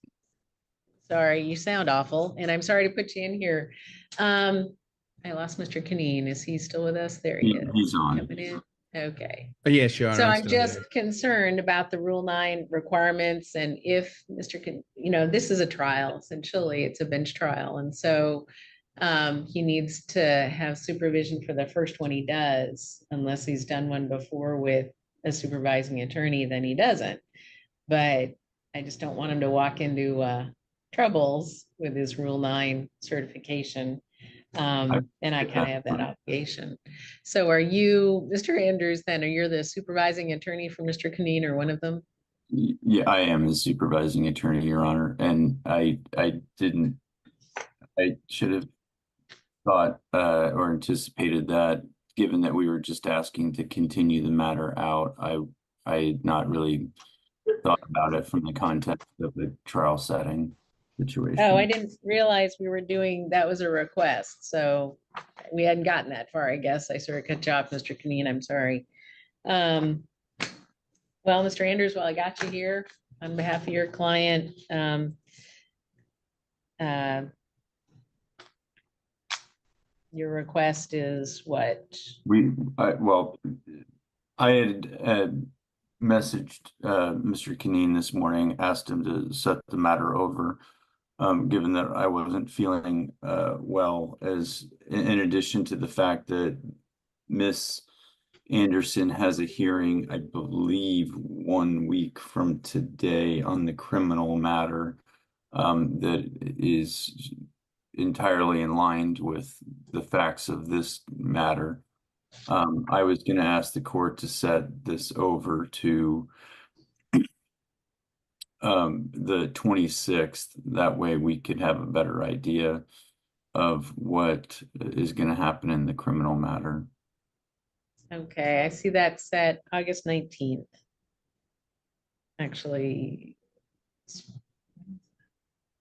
Sorry, you sound awful, and I'm sorry to put you in here. I lost Mr. Canine. Is he still with us? There he is. He's on. Coming in. Okay. Yes, Your Honor. So I'm I'm still just there. concerned about the Rule 9 requirements, and if Mr. This is a trial, essentially, it's a bench trial, and so he needs to have supervision for the first one he does, unless he's done one before with a supervising attorney, then he doesn't. But I just don't want him to walk into troubles with his Rule 9 certification. And I kind of have that obligation. So are you, Mr. Andrews, then, are you the supervising attorney for Mr. Canine or one of them? Yeah, I am the supervising attorney, Your Honor, and I should have thought or anticipated that, given that we were just asking to continue the matter out. I had not really thought about it from the context of the trial setting situation. Oh, I didn't realize we were doing, that was a request, so we hadn't gotten that far, I guess. I sort of cut you off, Mr. Canine, I'm sorry. Well, Mr. Andrews, while I got you here, on behalf of your client, your request is what? I had messaged Mr. Canine this morning, asked him to set the matter over, given that I wasn't feeling well, as in addition to the fact that Miss Anderson has a hearing, I believe 1 week from today, on the criminal matter that is entirely in line with the facts of this matter. I was going to ask the court to set this over to the 26th. That way we could have a better idea of what is going to happen in the criminal matter. Okay, I see that set August 19th. Actually,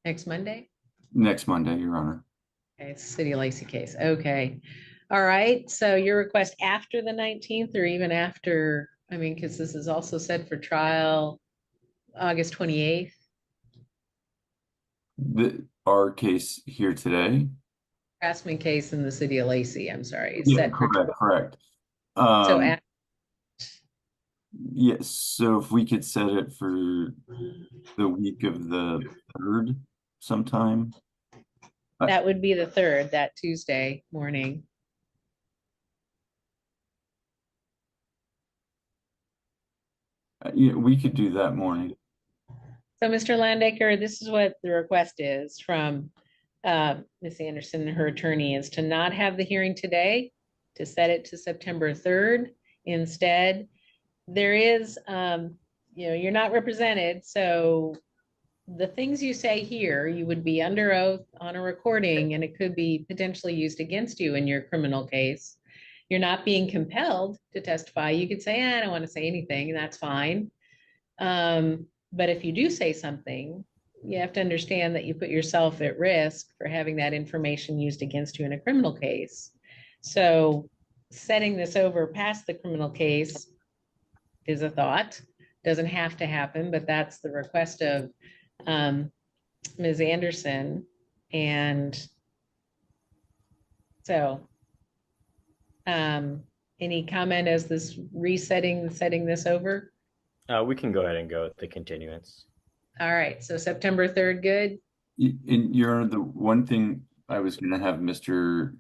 next Monday? Next Monday, Your Honor. Okay, it's City of Lacey case. Okay. All right. So your request after the 19th or even after, I mean, because this is also set for trial August 28th. Our case here today? Harassment case in the City of Lacey, I'm sorry. It's Yeah, set for correct. So yes, so if we could set it for the week of the 3rd sometime. that would be the 3rd, that Tuesday morning. Yeah, we could do that morning. So Mr. Landaker, this is what the request is from Ms. Anderson and her attorney, is to not have the hearing today, to set it to September 3rd. Instead, there is, you're not represented, so the things you say here, you would be under oath on a recording, and it could be potentially used against you in your criminal case. You're not being compelled to testify. You could say, I don't want to say anything, and that's fine. But if you do say something, you have to understand that you put yourself at risk for having that information used against you in a criminal case. So setting this over past the criminal case is a thought. Doesn't have to happen, but that's the request of Ms. Anderson. And so any comment as this setting this over? We can go ahead and go with the continuance. All right, so September 3rd, good? And you're the one thing I was going to have Mr.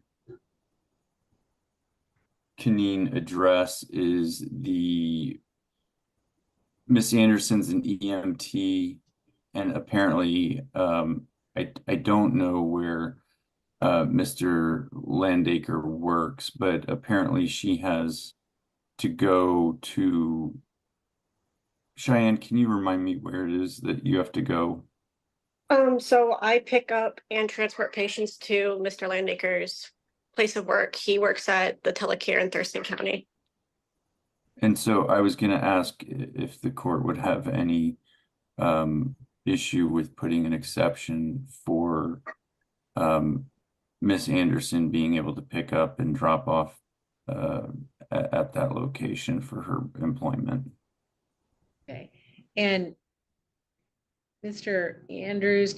Canine address is the Miss Anderson's an EMT, and apparently I don't know where Mr. Landaker works, but apparently she has to go to Cheyenne. Can you remind me where it is that you have to go? So I pick up and transport patients to Mr. Landaker's place of work. He works at the telecare in Thurston County. And so I was going to ask if the court would have any issue with putting an exception for Miss Anderson being able to pick up and drop off at that location for her employment. Okay. And Mr. Andrews,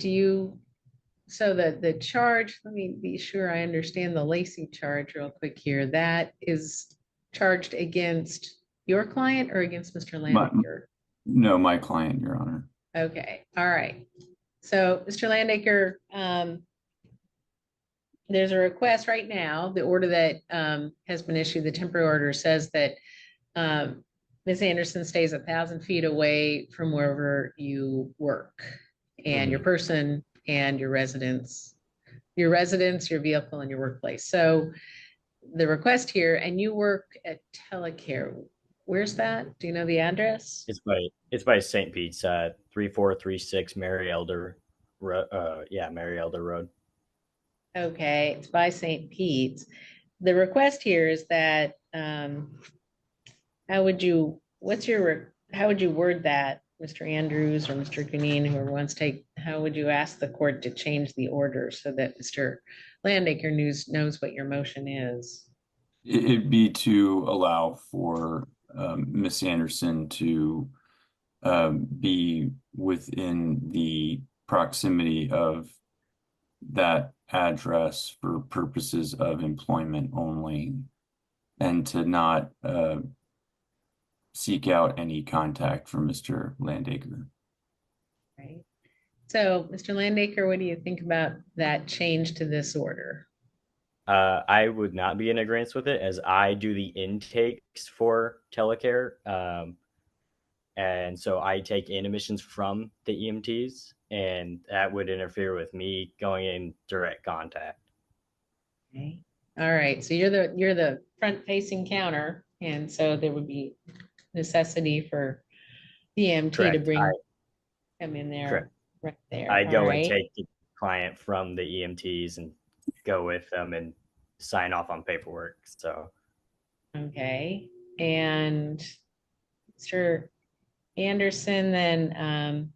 so the charge, let me be sure I understand the Lacey charge real quick here. That is charged against your client or against Mr. Landaker? No, my client, Your Honor. Okay, all right. So, Mr. Landaker, there's a request right now. The order that has been issued, the temporary order, says that Ms. Anderson stays 1,000 feet away from wherever you work and your person and your residence, your vehicle, and your workplace. So the request here, and you work at Telecare. Where's that? Do you know the address? It's by St. Pete's, 3436 Mary Elder Road. Okay, it's by St. Pete's. The request here is that, how would you word that, Mr. Andrews or Mr. Cunneen, whoever wants to take, how would you ask the court to change the order so that Mr. Landaker knows what your motion is? It'd be to allow for Miss Anderson to be within the proximity of that address for purposes of employment only, and to not seek out any contact from Mr. Landaker. Right. So, Mr. Landaker, what do you think about that change to this order? I would not be in agreement with it, as I do the intakes for Telecare. And so I take in admissions from the EMTs, and that would interfere with me going in direct contact. Okay. All right. So you're the front facing counter, and so there would be necessity for the EMT to come in there. Correct. Right there. I go All and right. take the client from the EMTs and go with them and sign off on paperwork. So Okay. And Mr. Anderson, then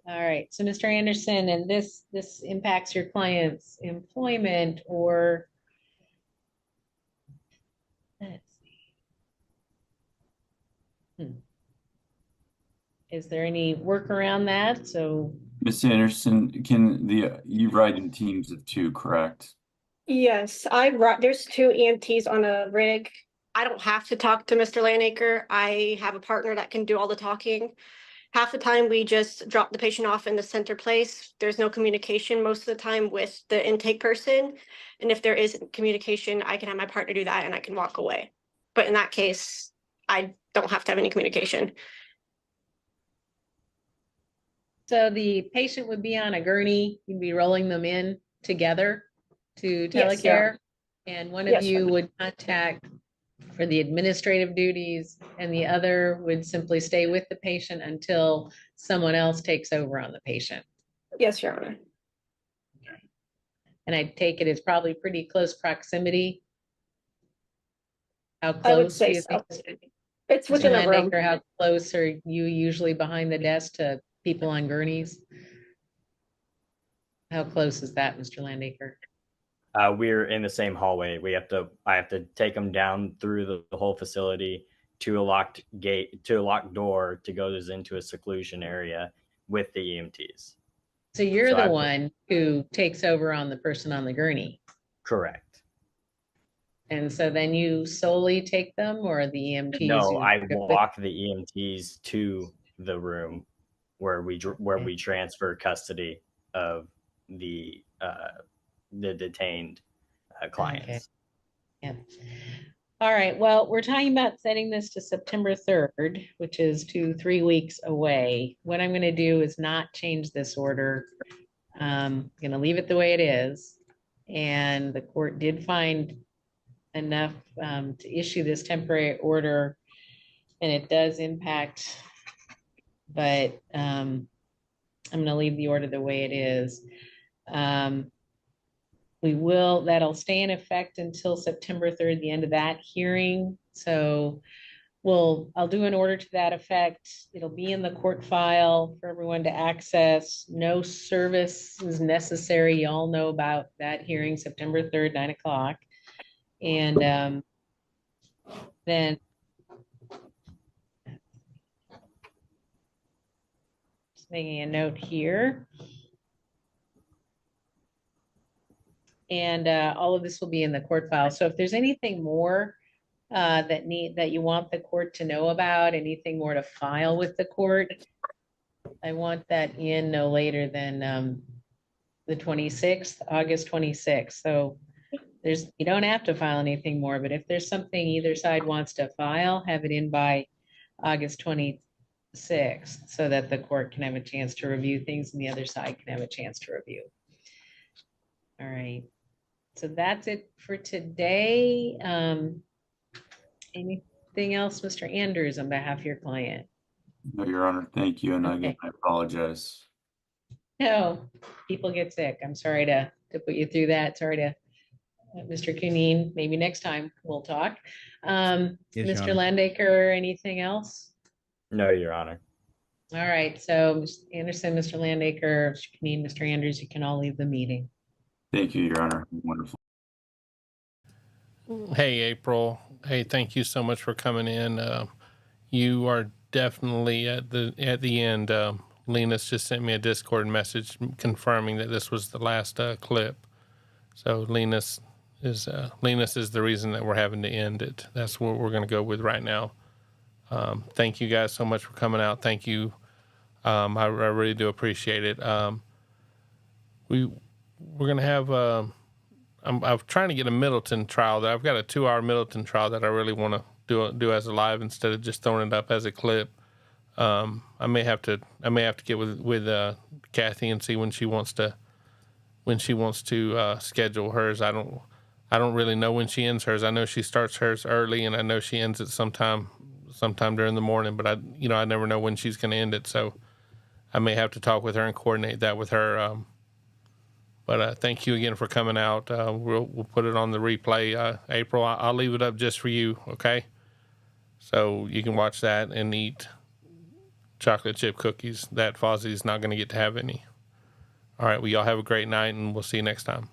all right. So Mr. Anderson, and this impacts your client's employment, or let's see. Is there any work around that? So Miss Anderson, you ride in teams of two, correct? Yes, there's 2 EMTs on a rig. I don't have to talk to Mr. Landaker. I have a partner that can do all the talking. Half the time we just drop the patient off in the center place. There's no communication most of the time with the intake person. And if there is communication, I can have my partner do that and I can walk away. But in that case, I don't have to have any communication. So the patient would be on a gurney, you'd be rolling them in together to Yes, Telecare. And one of Yes, you ma'am. would contact for the administrative duties, and the other would simply stay with the patient until someone else takes over on the patient. Yes, Your Honor. And I take it it's probably pretty close proximity. How I would close do say you so. think? It's Mr. within a room. Landaker, how close are you usually behind the desk to people on gurneys? How close is that, Mr. Landaker? we're in the same hallway. I have to take them down through the whole facility to a locked gate, to a locked door to go into a seclusion area with the EMTs. So you're the one who takes over on the person on the gurney. Correct. And so then you solely take them, or the EMTs? No, I walk the EMTs to the room where we transfer custody of the detained clients. Okay. Yeah. All right. Well, we're talking about setting this to September 3rd, which is 2-3 weeks away. What I'm going to do is not change this order. I'm going to leave it the way it is. And the court did find enough to issue this temporary order, and it does impact, but I'm going to leave the order the way it is. That'll stay in effect until September 3rd, the end of that hearing. So I'll do an order to that effect. It'll be in the court file for everyone to access. No service is necessary. You all know about that hearing, September 3rd, 9 o'clock. And then just making a note here. And all of this will be in the court file. So if there's anything more that you want the court to know about, anything more to file with the court, I want that in no later than the 26th, August 26th. So you don't have to file anything more, but if there's something either side wants to file, have it in by August 26th so that the court can have a chance to review things and the other side can have a chance to review. All right. So that's it for today. Anything else, Mr. Andrews, on behalf of your client? No, Your Honor, thank you. And Okay. again, I apologize. No, people get sick. I'm sorry to put you through that. Sorry to, Mr. Cunene, maybe next time we'll talk. Yes, Your Mr. Honor. Landaker, anything else? No, Your Honor. All right, so Mr. Anderson, Mr. Landaker, Mr. Cunene, Mr. Andrews, you can all leave the meeting. Thank you, Your Honor. Wonderful. Hey, April. Hey, thank you so much for coming in. You are definitely at the end. Lena's just sent me a Discord message confirming that this was the last clip. So Lena's is the reason that we're having to end it. That's what we're going to go with right now. Thank you guys so much for coming out. Thank you. I really do appreciate it. We're going to have. I'm trying to get a Middleton trial. I've got a 2-hour Middleton trial that I really want to do as a live instead of just throwing it up as a clip. I may have to get with Kathy and see when she wants to schedule hers. I don't really know when she ends hers. I know she starts hers early, and I know she ends it sometime during the morning. But I never know when she's going to end it. So I may have to talk with her and coordinate that with her. But thank you again for coming out. We'll put it on the replay. April, I'll leave it up just for you, okay? So you can watch that and eat chocolate chip cookies that Fozzie's not going to get to have any. All right, well, y'all have a great night, and we'll see you next time.